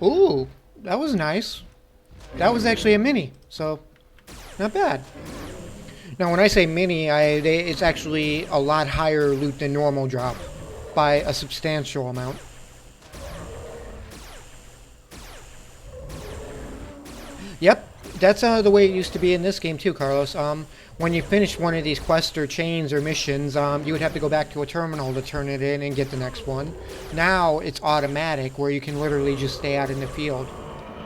Ooh, that was nice. That was actually a mini, so not bad. Now, when I say mini, it's actually a lot higher loot than normal drop by a substantial amount. Yep, that's the way it used to be in this game too, Carlos. When you finish one of these quests or chains or missions, you would have to go back to a terminal to turn it in and get the next one. Now it's automatic, where you can literally just stay out in the field.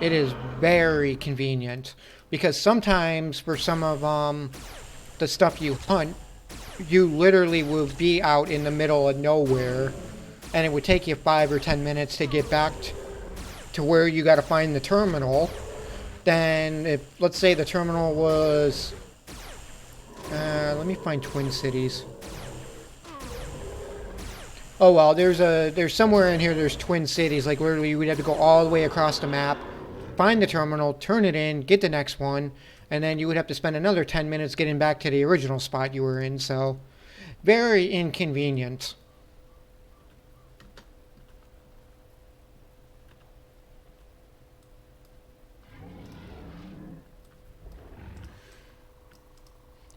It is very convenient because sometimes for some of the stuff you hunt, you literally will be out in the middle of nowhere, and it would take you 5 or 10 minutes to get back to where you got to find the terminal. Then, if, let's say the terminal was... let me find Twin Cities. Oh well, there's somewhere in here there's Twin Cities. Like literally, you would have to go all the way across the map, find the terminal, turn it in, get the next one, and then you would have to spend another 10 minutes getting back to the original spot you were in. So, very inconvenient.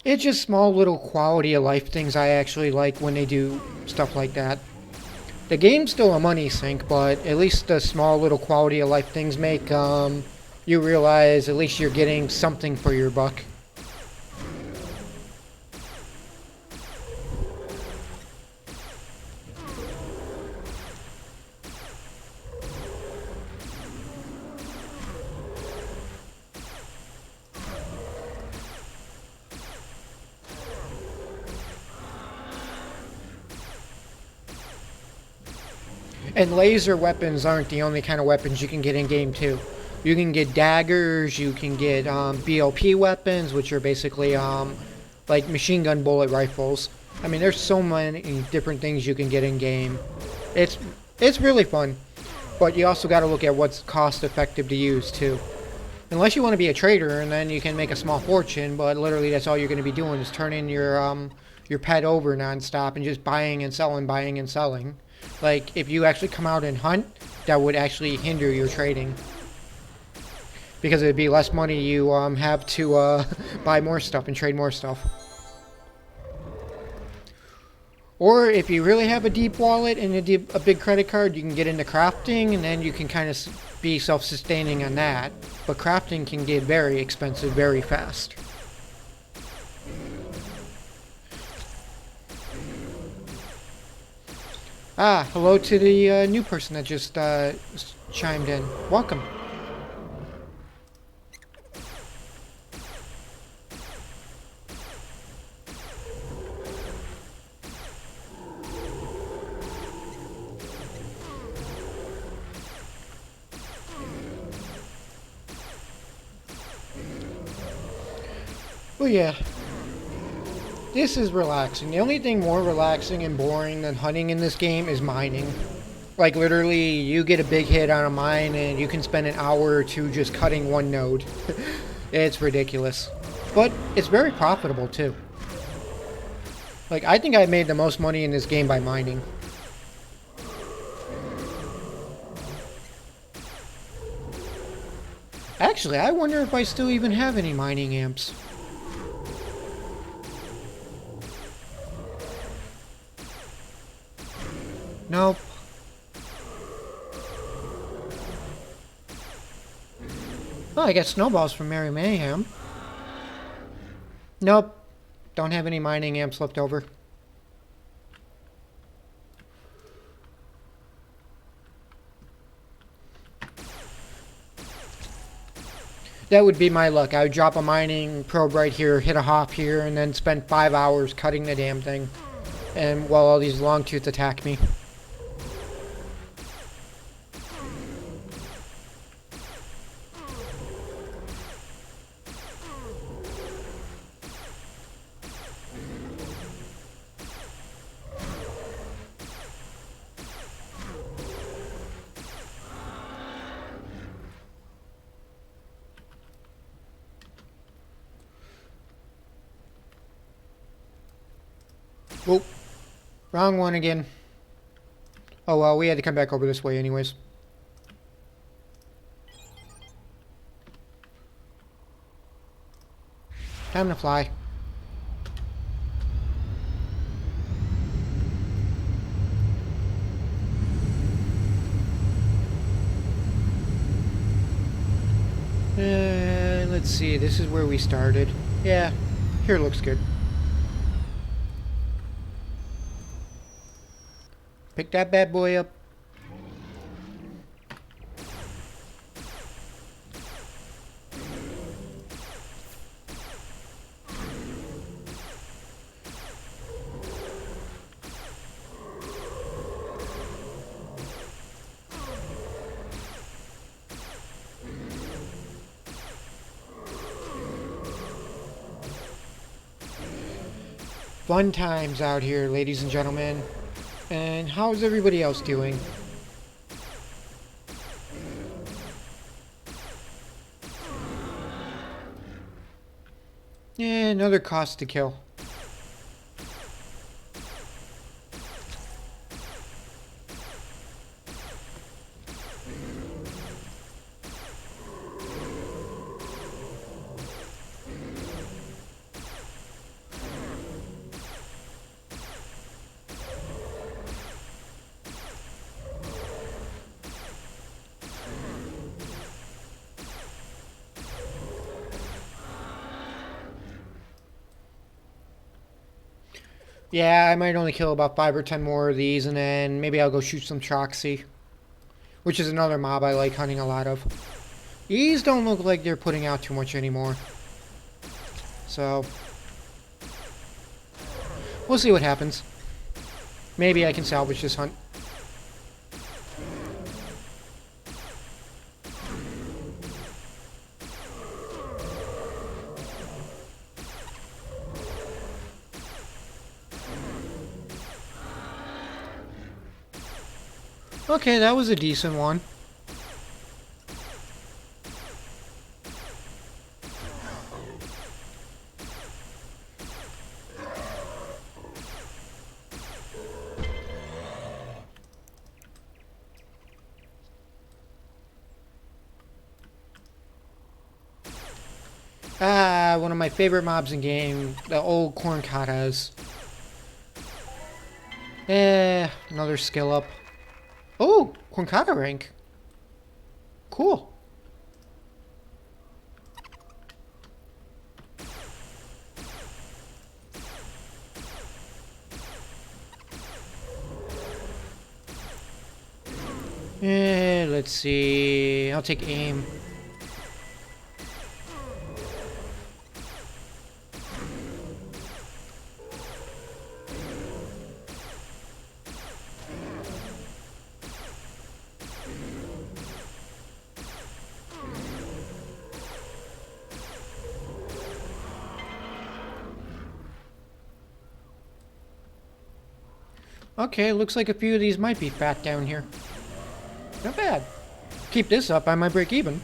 It's just small little quality of life things I actually like when they do stuff like that. The game's still a money sink, but at least the small little quality of life things make you realize at least you're getting something for your buck. And laser weapons aren't the only kind of weapons you can get in game too. You can get daggers, you can get BLP weapons, which are basically like machine gun bullet rifles. I mean, there's so many different things you can get in game. It's really fun, but you also got to look at what's cost effective to use too. Unless you want to be a trader, and then you can make a small fortune, but literally that's all you're going to be doing is turning your pet over nonstop and just buying and selling, buying and selling. Like, if you actually come out and hunt, that would actually hinder your trading. Because it'd be less money you have to buy more stuff and trade more stuff. Or if you really have a deep wallet and a big credit card, you can get into crafting, and then you can kind of be self-sustaining on that. But crafting can get very expensive very fast. Ah, hello to the new person that just chimed in. Welcome. Well, yeah. This is relaxing. The only thing more relaxing and boring than hunting in this game is mining. Like, literally, you get a big hit on a mine and you can spend an hour or two just cutting one node. It's ridiculous. But it's very profitable, too. Like, I think I made the most money in this game by mining. Actually, I wonder if I still even have any mining amps. Nope. Oh, I got snowballs from Merry Mayhem. Nope. Don't have any mining amps left over. That would be my luck. I would drop a mining probe right here, hit a hop here, and then spend 5 hours cutting the damn thing. And while all these longtooths attack me. Whoop. Wrong one again. Oh well, we had to come back over this way anyways. Time to fly. let's see. This is where we started. Yeah, here looks good. Pick that bad boy up. Fun times out here, ladies and gentlemen. And how's everybody else doing? Yeah, another cost to kill. Yeah, I might only kill about 5 or 10 more of these, and then maybe I'll go shoot some Troxie, which is another mob I like hunting a lot of. These don't look like they're putting out too much anymore. So, we'll see what happens. Maybe I can salvage this hunt. Okay, that was a decent one. Ah, one of my favorite mobs in game, the old corncatas. Another skill up. Oh, corncata rank. Cool. Let's see. I'll take aim. Okay, looks like a few of these might be fat down here. Not bad. Keep this up, I might break even.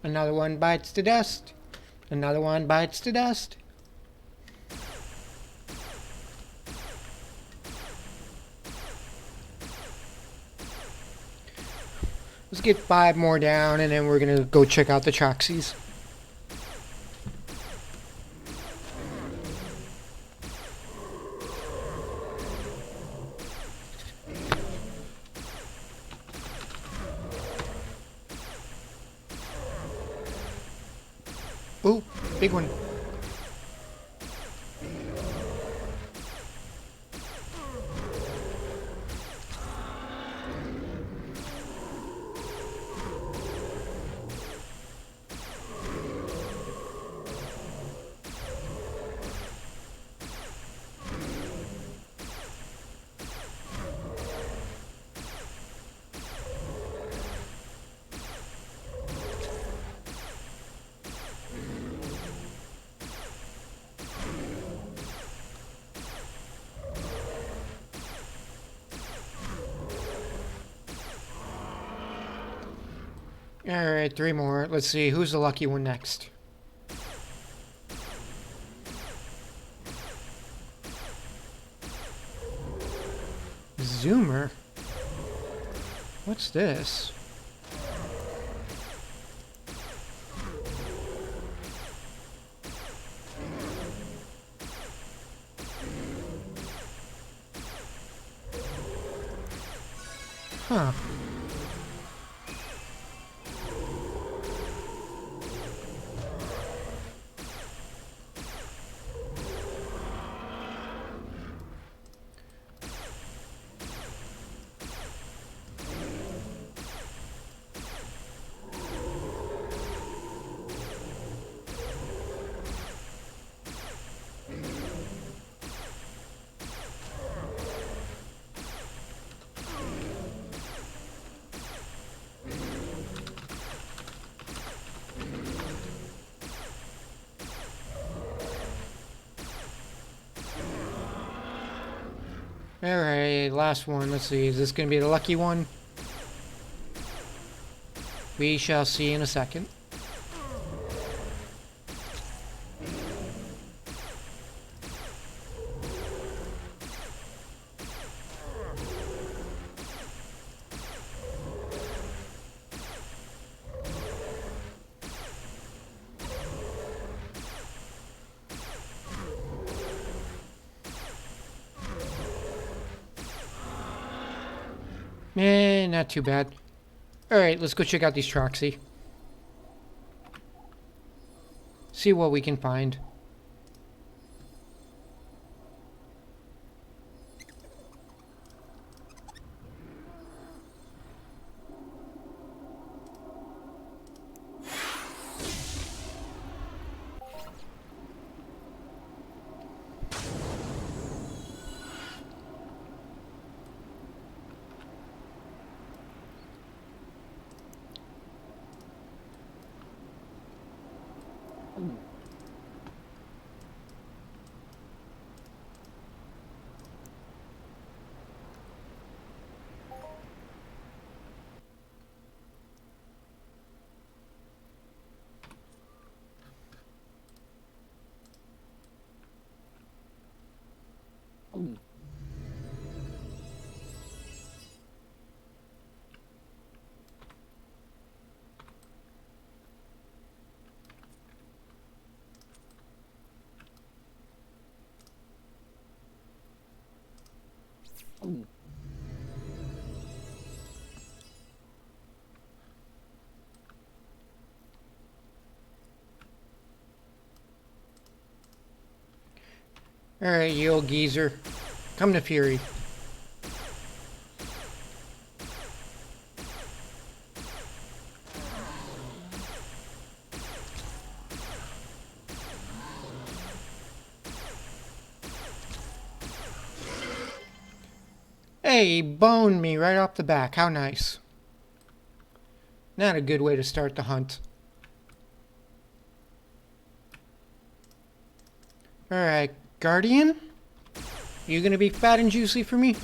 Another one bites the dust. Another one bites the dust. Let's get 5 more down, and then we're gonna go check out the Troxies. Ooh, big one. Alright, 3 more. Let's see, who's the lucky one next? Zoomer? What's this? Huh. Alright, last one. Let's see. Is this going to be the lucky one? We shall see in a second. Not too bad. Alright, let's go check out these Troxies. See what we can find. Alright, you old geezer. Come to Fury. Hey, he boned me right off the back. How nice. Not a good way to start the hunt. Alright, Guardian? You gonna be fat and juicy for me?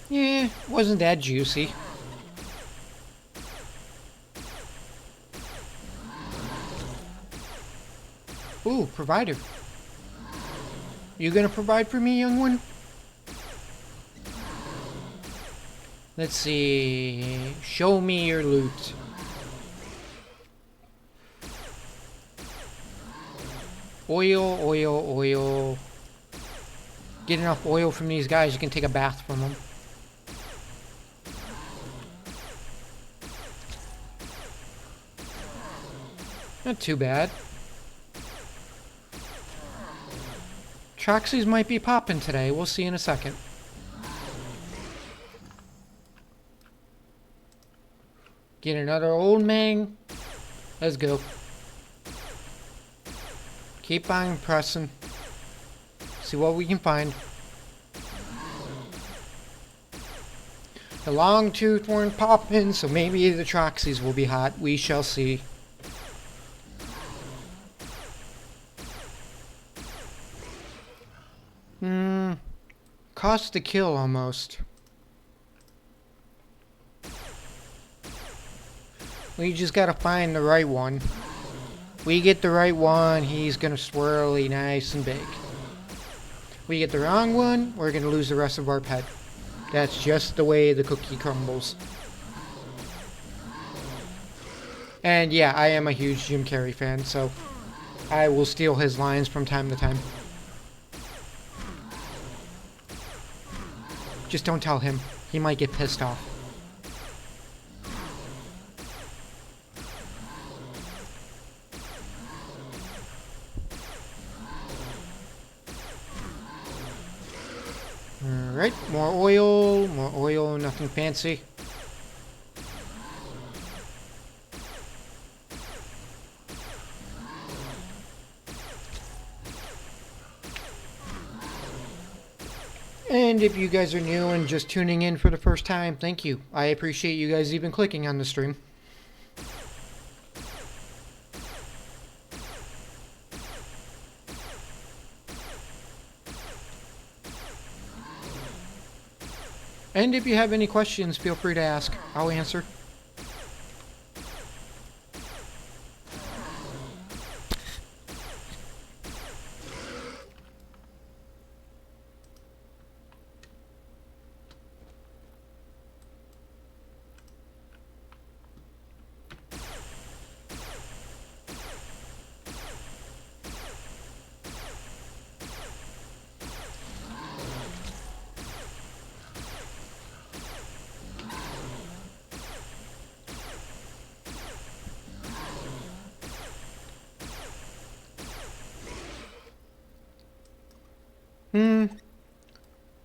Yeah, wasn't that juicy. Ooh, provider. You gonna provide for me, young one? Let's see. Show me your loot. Oil, oil, oil. Get enough oil from these guys, you can take a bath from them. Not too bad. Troxies might be popping today. We'll see in a second. Get another old man. Let's go. Keep on pressing. See what we can find. The long tooth weren't popping, so maybe the Troxies will be hot. We shall see. Cost to kill almost. We just gotta find the right one. We get the right one, he's gonna swirly nice and big. We get the wrong one, we're gonna lose the rest of our pet. That's just the way the cookie crumbles. And yeah, I am a huge Jim Carrey fan, so I will steal his lines from time to time. Just don't tell him. He might get pissed off. Alright, more oil, nothing fancy. And if you guys are new and just tuning in for the first time, thank you. I appreciate you guys even clicking on the stream. And if you have any questions, feel free to ask. I'll answer.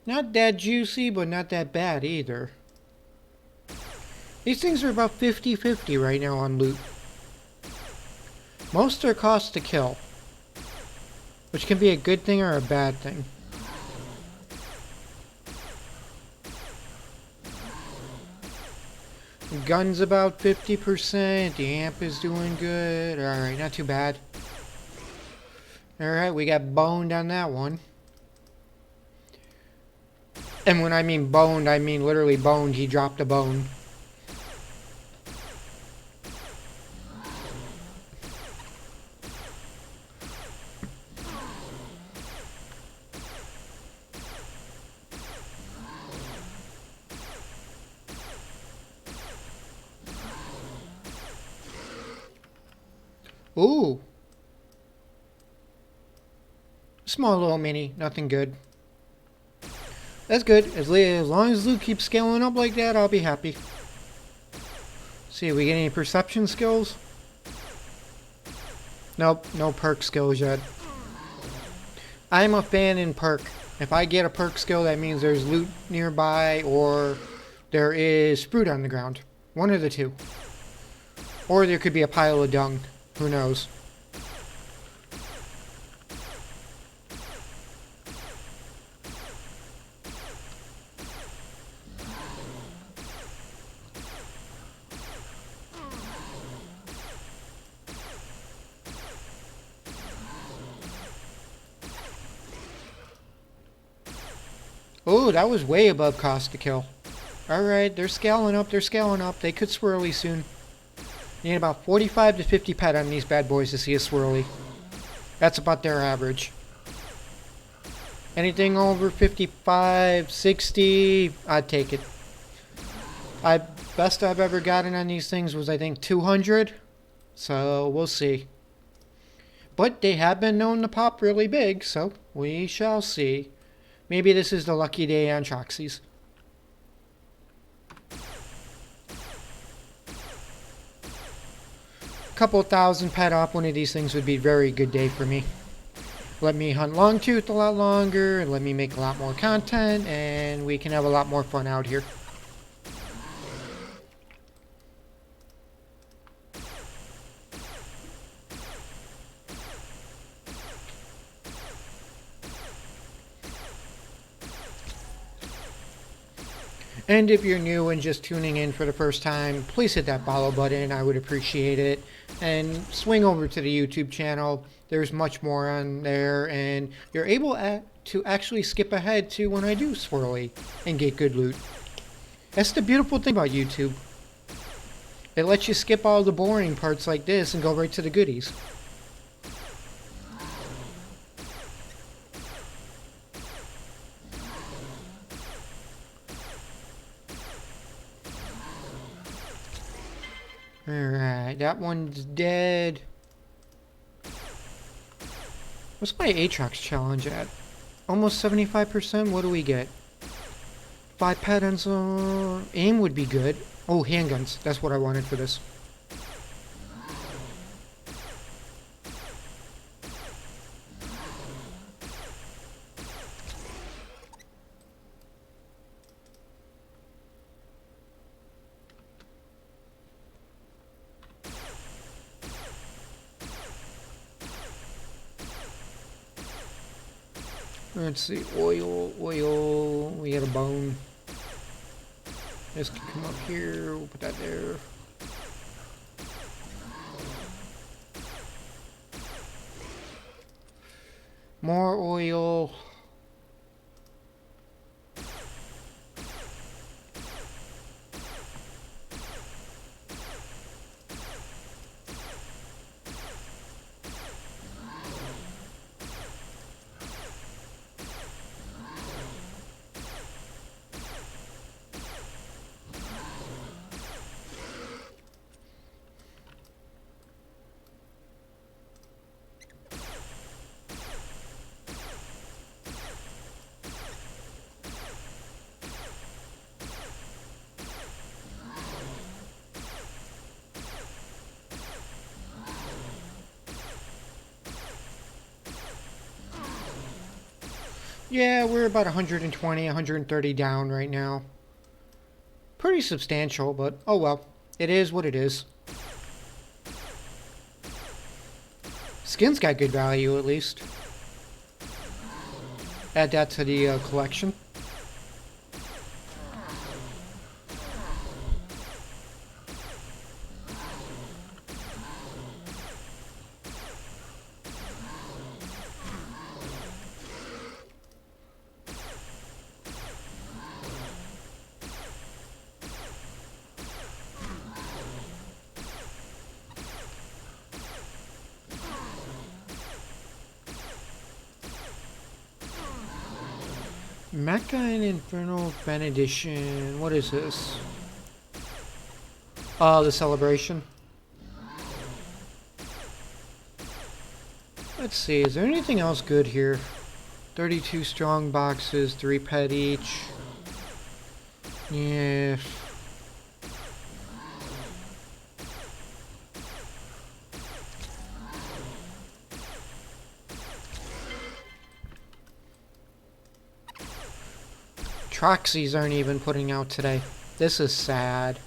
Not that juicy, but not that bad either. These things are about 50-50 right now on loot. Most are cost to kill, which can be a good thing or a bad thing. The gun's about 50%, the amp is doing good. Alright, not too bad. Alright, we got boned on that one. And when I mean boned, I mean literally boned. He dropped a bone. Ooh. Small little mini, nothing good. That's good. As long as loot keeps scaling up like that, I'll be happy. See, we get any perception skills? Nope, no perk skills yet. I'm a fan in perk. If I get a perk skill, that means there's loot nearby or there is fruit on the ground. One of the two. Or there could be a pile of dung. Who knows? Oh, that was way above cost to kill. Alright, they're scaling up, They could swirly soon. Need about 45 to 50 pet on these bad boys to see a swirly. That's about their average. Anything over 55, 60, I'd take it. Best I've ever gotten on these things was I think 200. So we'll see. But they have been known to pop really big, so we shall see. Maybe this is the lucky day on Troxies. Couple thousand pet off one of these things would be a very good day for me. Let me hunt Longtooth a lot longer, and let me make a lot more content, and we can have a lot more fun out here. And if you're new and just tuning in for the first time, please hit that follow button. I would appreciate it. And swing over to the YouTube channel. There's much more on there, and you're able to actually skip ahead to when I do swirly and get good loot. That's the beautiful thing about YouTube. It lets you skip all the boring parts like this and go right to the goodies. Alright, that one's dead. What's my Aatrox challenge at? Almost 75%? What do we get? 5 patterns on... aim would be good. Oh, handguns. That's what I wanted for this. Let's see, oil, we got a bone. This can come up here, we'll put that there. More oil. Yeah, we're about 120, 130 down right now. Pretty substantial, but oh well. It is what it is. Skin's got good value, at least. Add that to the collection. Mecha and Infernal Benediction. What is this? Oh, the celebration. Let's see, is there anything else good here? 32 strong boxes, 3 pet each. Yeah. Troxies aren't even putting out today. This is sad.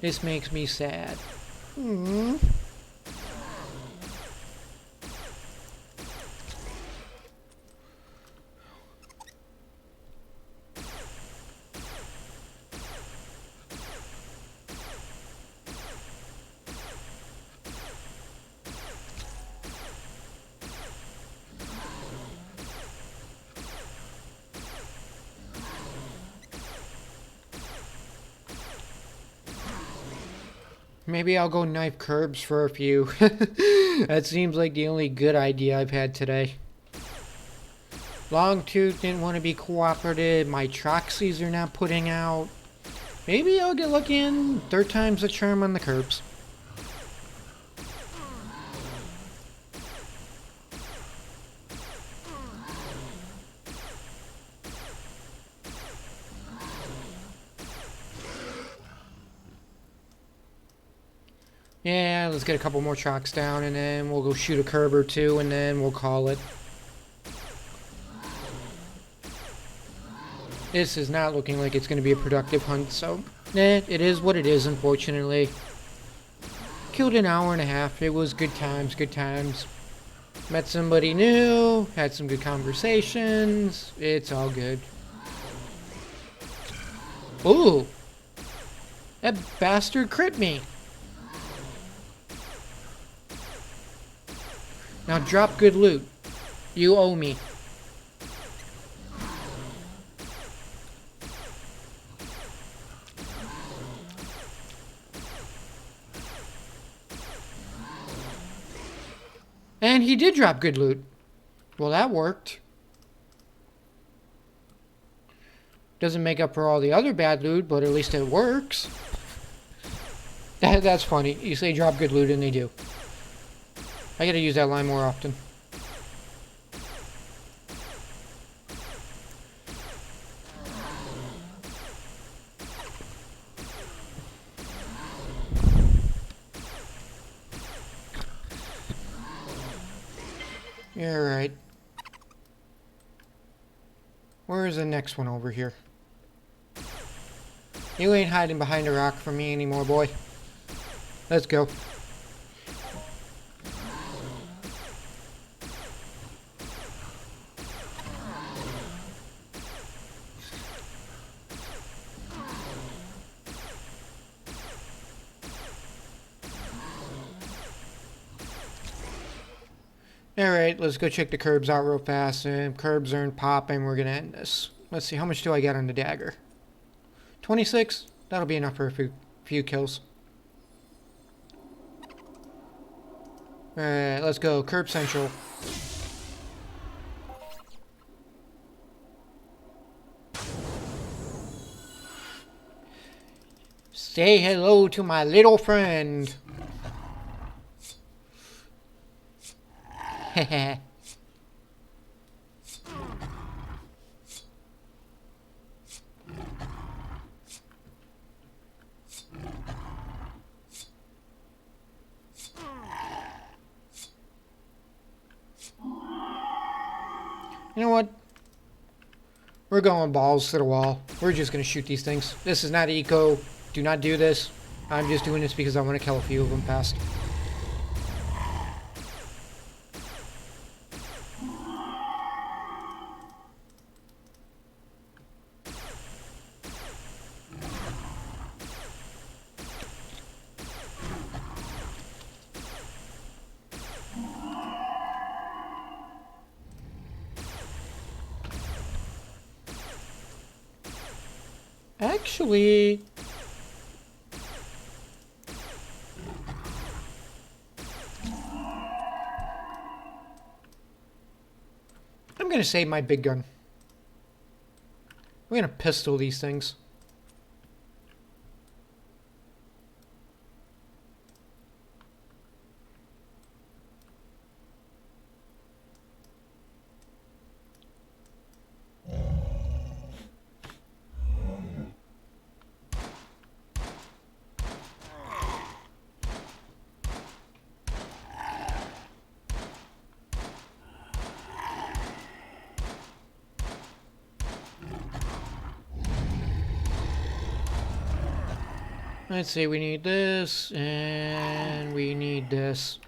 This makes me sad. Maybe I'll go knife Kerbs for a few. That seems like the only good idea I've had today. Longtooth didn't want to be cooperative. My Troxies are not putting out. Maybe I'll get lucky and third time's the charm on the Kerbs. Yeah, let's get a couple more Trox down, and then we'll go shoot a Kerb or two, and then we'll call it. This is not looking like it's going to be a productive hunt, so it is what it is, unfortunately. Killed an hour and a half. It was good times, good times. Met somebody new, had some good conversations. It's all good. Ooh! That bastard crit me. Now drop good loot. You owe me. And he did drop good loot. Well, that worked. Doesn't make up for all the other bad loot, but at least it works. That's funny. You say drop good loot and they do. I gotta use that line more often. You're right. Where is the next one over here? You ain't hiding behind a rock from me anymore, boy. Let's go. Alright, let's go check the curbs out real fast. Curbs aren't popping. We're gonna end this. Let's see, how much do I get on the dagger? 26? That'll be enough for a few kills. Alright, let's go. Curb Central. Say hello to my little friend. Heh. You know what? We're going balls to the wall. We're just going to shoot these things. This is not eco. Do not do this. I'm just doing this because I want to kill a few of them fast. Actually, I'm gonna save my big gun. We're gonna pistol these things. Let's see, we need this, and we need this.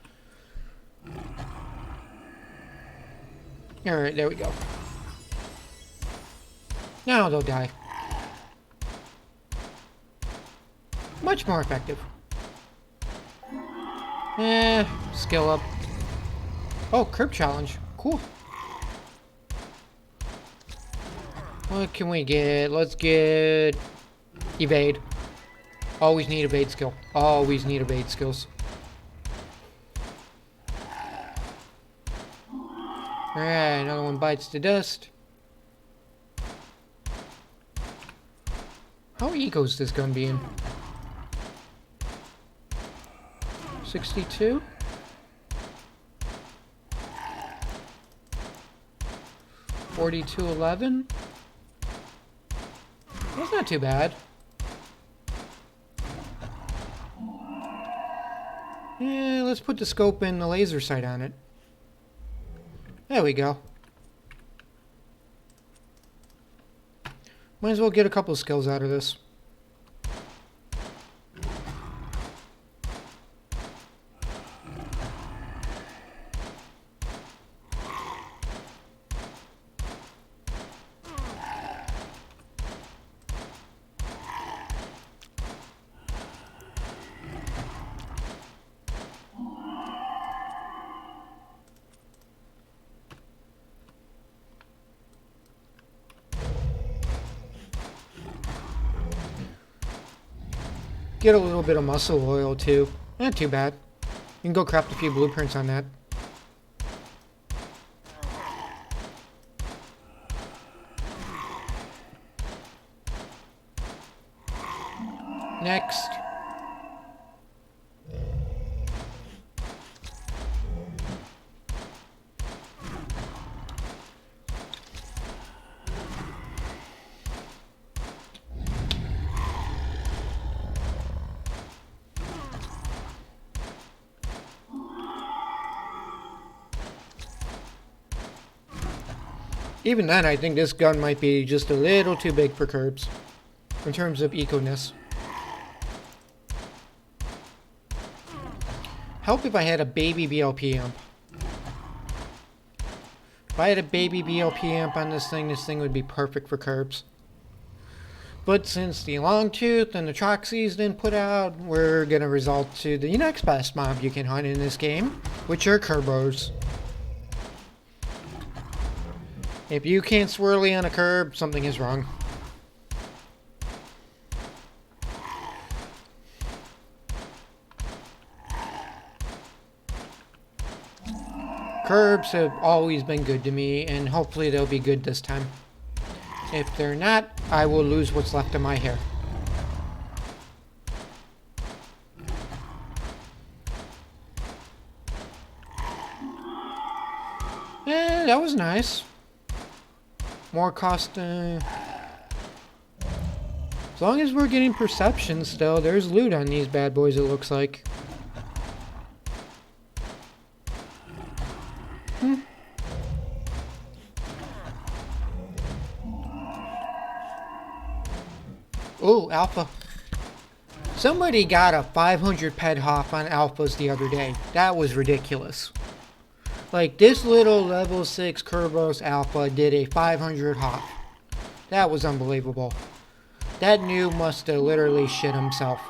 Alright, there we go. Now they'll die. Much more effective. Skill up. Oh, curb challenge. Cool. What can we get? Let's get evade. Always need evade skill. Always need evade skills. Alright, another one bites the dust. How eco is this gun being? 62? $42.11? That's not too bad. Yeah, let's put the scope and the laser sight on it. There we go. Might as well get a couple of skills out of this. Get a little bit of muscle oil too. Not too bad. You can go craft a few blueprints on that. Next. Even then, I think this gun might be just a little too big for Kerbs in terms of eco-ness. Help if I had a baby BLP amp. If I had a baby BLP amp on this thing would be perfect for Kerbs. But since the Longtooth and the Troxies didn't put out, we're gonna result to the next best mob you can hunt in this game, which are Kerbos. If you can't swirly on a Kerb, something is wrong. Kerbs have always been good to me, and hopefully they'll be good this time. If they're not, I will lose what's left of my hair. That was nice. More cost, as long as we're getting perception still, there's loot on these bad boys, it looks like. Oh, alpha. Somebody got a 500 ped hop on alphas the other day. That was ridiculous. Like, this little level 6 Kerbos alpha did a 500 hop. That was unbelievable. That noob must have literally shit himself.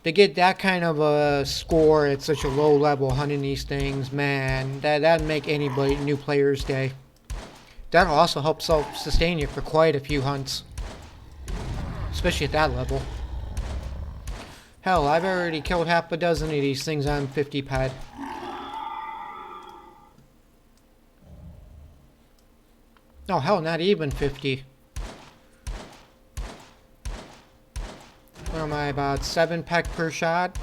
To get that kind of a score at such a low level hunting these things, man, that'd make anybody, new player's day. That'll also help self-sustain you for quite a few hunts. Especially at that level. Hell, I've already killed half a dozen of these things on 50 ped. No, hell, not even 50. What am I, about 7 peck per shot?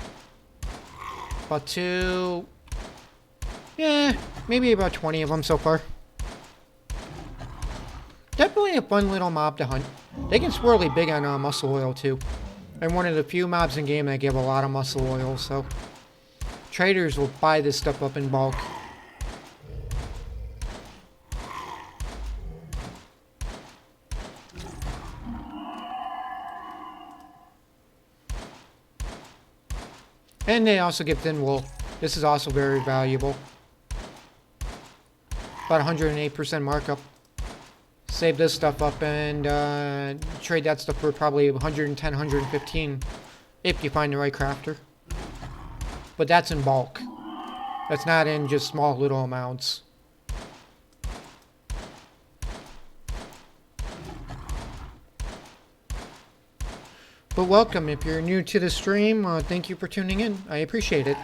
About 2... Yeah, maybe about 20 of them so far. Definitely a fun little mob to hunt. They can swirly big on muscle oil too. I'm one of the few mobs in game that give a lot of muscle oil, so... Traders will buy this stuff up in bulk. And they also give thin wool. This is also very valuable. About 108% markup. Save this stuff up and trade that stuff for probably 110, 115 if you find the right crafter. But that's in bulk. That's not in just small little amounts. But welcome, if you're new to the stream, thank you for tuning in. I appreciate it.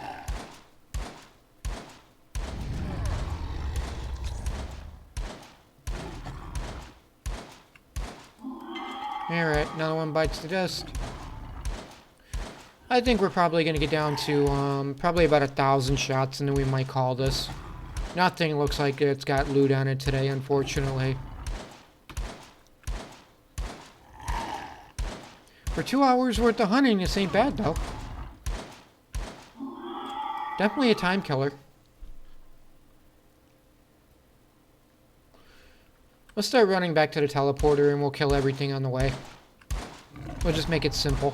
Alright, another one bites the dust. I think we're probably going to get down to probably about 1,000 shots and then we might call this. Nothing looks like it's got loot on it today, unfortunately. For 2 hours worth of hunting, this ain't bad though. Definitely a time killer. Let's start running back to the teleporter and we'll kill everything on the way. We'll just make it simple.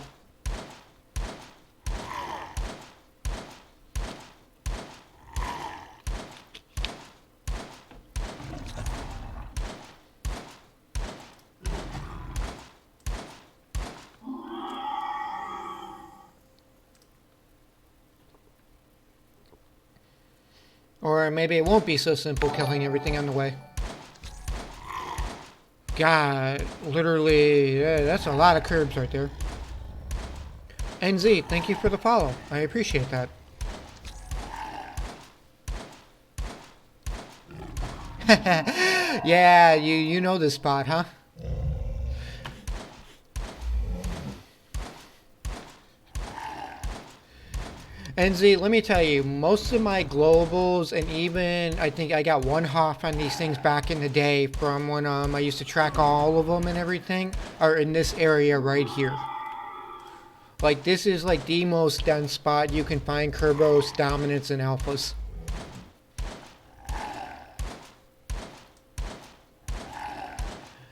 Or maybe it won't be so simple killing everything on the way. God, literally, that's a lot of Kerbs right there. NZ, thank you for the follow. I appreciate that. Yeah, you know this spot, huh? NZ, let me tell you, most of my globals, and even I think I got one half on these things back in the day from when I used to track all of them and everything, are in this area right here. Like, this is like the most dense spot you can find Kerbos, Dominants, and Alphas.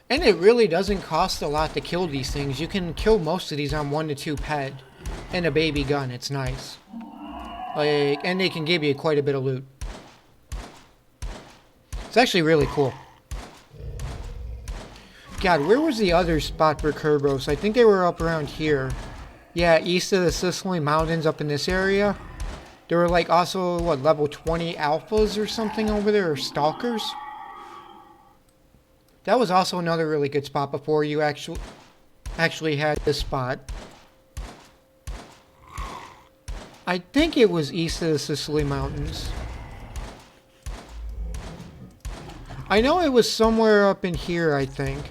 And it really doesn't cost a lot to kill these things. You can kill most of these on 1 to 2 ped. And a baby gun, it's nice. Like, and they can give you quite a bit of loot. It's actually really cool. God, where was the other spot for Kerbos? I think they were up around here. Yeah, east of the Sicily Mountains up in this area. There were like also, what, level 20 alphas or something over there, or stalkers? That was also another really good spot before you actually had this spot. I think it was east of the Sicily Mountains. I know it was somewhere up in here, I think.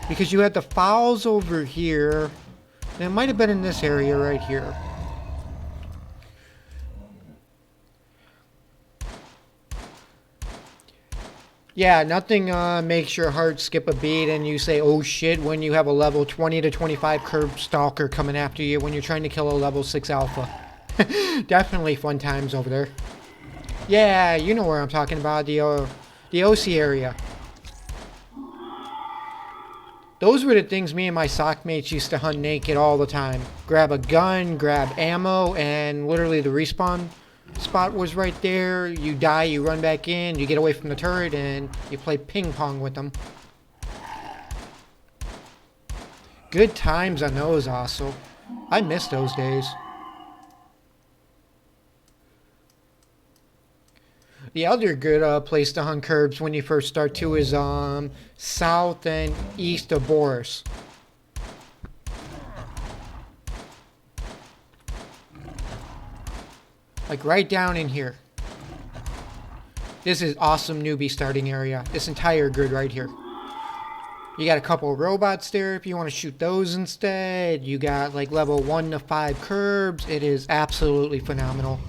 Because you had the fowls over here. And it might have been in this area right here. Yeah, nothing makes your heart skip a beat and you say, oh shit, when you have a level 20 to 25 curb stalker coming after you when you're trying to kill a level 6 alpha. Definitely fun times over there. Yeah, you know where I'm talking about, the OC area. Those were the things me and my sock mates used to hunt naked all the time. Grab a gun, grab ammo, and literally the respawn spot was right there. You die, you run back in, you get away from the turret, and you play ping pong with them. Good times on those also. I miss those days. The other good place to hunt Kerbs when you first start too is south and east of Boris. Like right down in here. This is awesome newbie starting area. This entire grid right here. You got a couple of robots there if you want to shoot those instead. You got like level 1 to 5 Kerbs. It is absolutely phenomenal.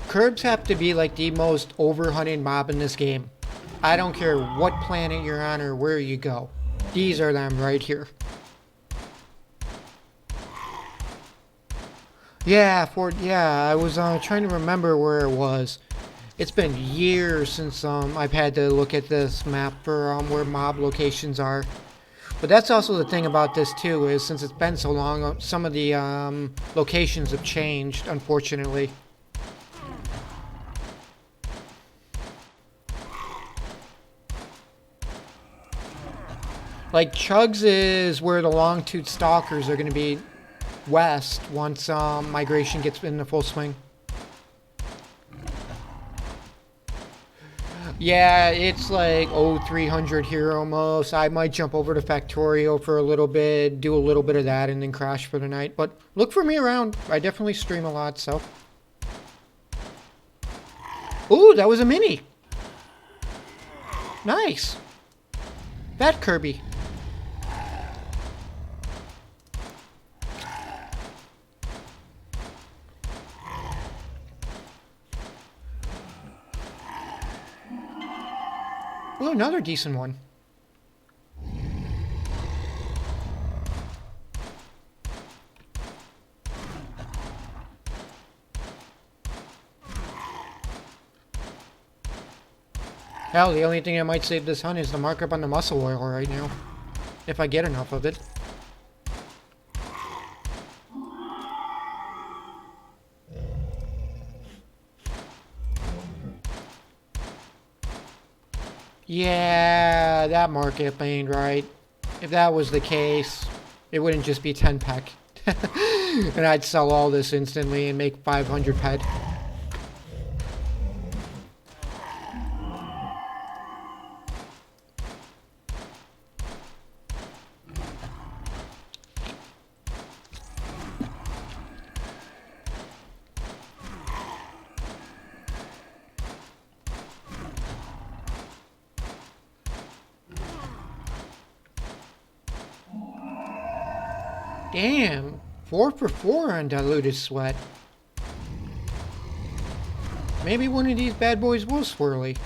Kerbs have to be like the most overhunted mob in this game. I don't care what planet you're on or where you go. These are them right here. Yeah, I was trying to remember where it was. It's been years since I've had to look at this map for where mob locations are. But that's also the thing about this too, is since it's been so long, some of the locations have changed, unfortunately. Like, Chugs is where the long-toothed stalkers are going to be west once migration gets into full swing. Yeah, it's like 0300 here almost. I might jump over to Factorio for a little bit, do a little bit of that, and then crash for the night. But look for me around. I definitely stream a lot, so. Ooh, that was a mini. Nice. That Kirby. Ooh, another decent one. Hell, the only thing that might save this hunt is the markup on the muscle oil right now. If I get enough of it. Yeah, that markup ain't right. If that was the case, it wouldn't just be 10 pack. And I'd sell all this instantly and make 500 ped. Damn. 4 for 4 on diluted sweat. Maybe one of these bad boys will swirly.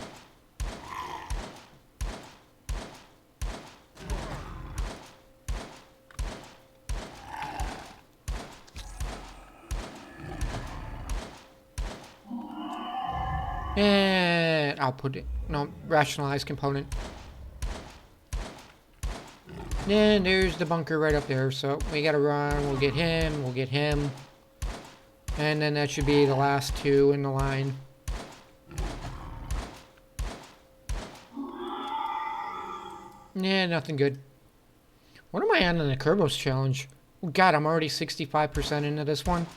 And I'll put it. No, rationalize component. And there's the bunker right up there. So we gotta run. We'll get him. We'll get him. And then that should be the last 2 in the line. Yeah, nothing good. What am I on in the Kerbies challenge? Oh God, I'm already 65% into this one.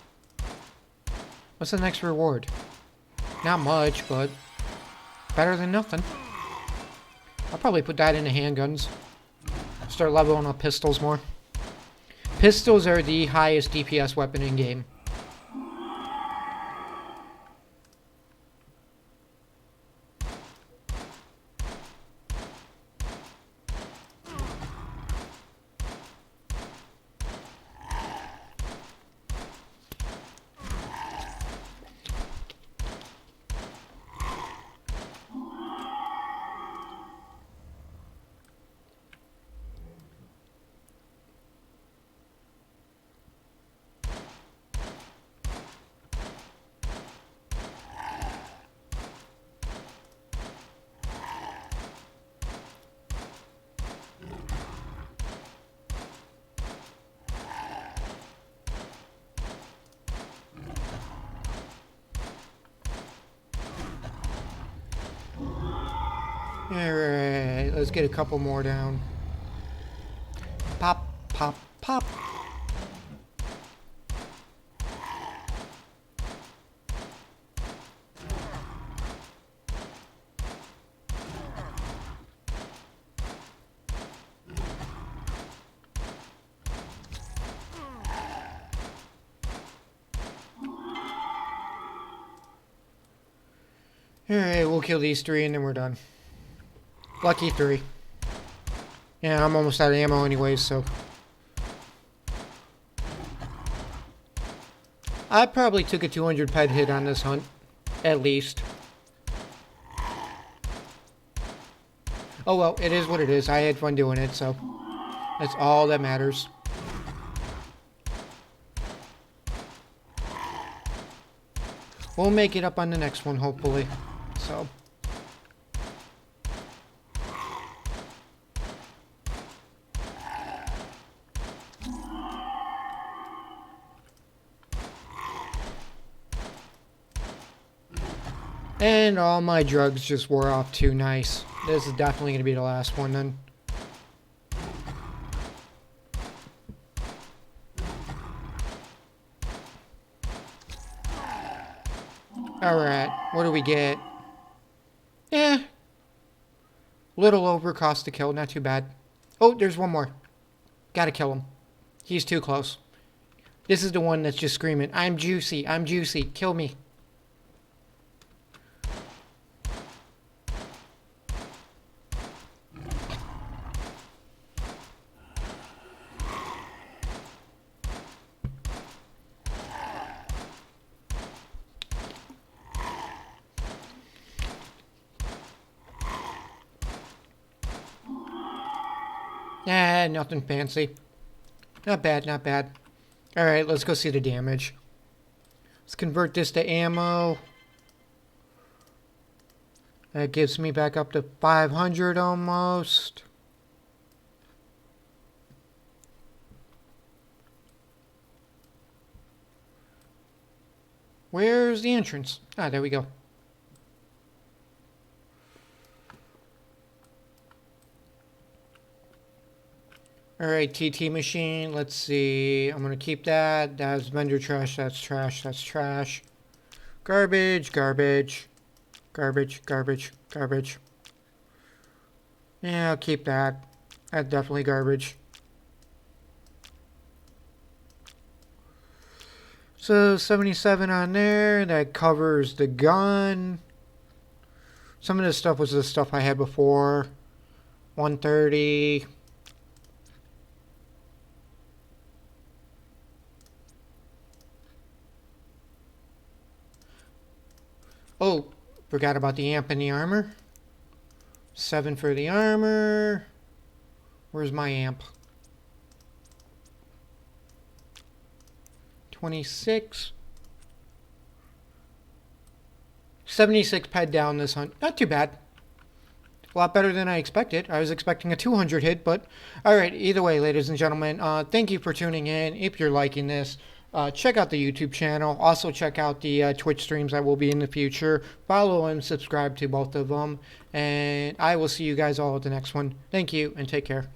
What's the next reward? Not much, but better than nothing. I'll probably put that into handguns. Start leveling up pistols more. Pistols are the highest DPS weapon in game. Alright, let's get a couple more down. Pop, pop, pop. Alright, we'll kill these 3 and then we're done. Lucky 3. Yeah, I'm almost out of ammo anyways, so. I probably took a 200 ped hit on this hunt. At least. Oh well, it is what it is. I had fun doing it, so. That's all that matters. We'll make it up on the next one, hopefully. So. And all my drugs just wore off too. Nice. This is definitely going to be the last one then. Alright, what do we get? Eh. Little over cost to kill, not too bad. Oh, there's one more. Gotta kill him. He's too close. This is the one that's just screaming, I'm juicy, I'm juicy, kill me. Nah, nothing fancy. Not bad, not bad. Alright, let's go see the damage. Let's convert this to ammo. That gives me back up to 500 almost. Where's the entrance? Ah, there we go. Alright, TT machine, let's see. I'm gonna keep that. That's vendor trash, that's trash, that's trash. Garbage, garbage. Garbage, garbage, garbage. Yeah, I'll keep that. That's definitely garbage. So, 77 on there. That covers the gun. Some of this stuff was the stuff I had before. 130. Oh, forgot about the amp and the armor. 7 for the armor. Where's my amp? 26. 76 ped down this hunt. Not too bad. A lot better than I expected. I was expecting a 200 hit, but alright, either way, ladies and gentlemen, thank you for tuning in. If you're liking this, check out the YouTube channel. Also check out the Twitch streams that will be in the future. Follow and subscribe to both of them. And I will see you guys all at the next one. Thank you, and take care.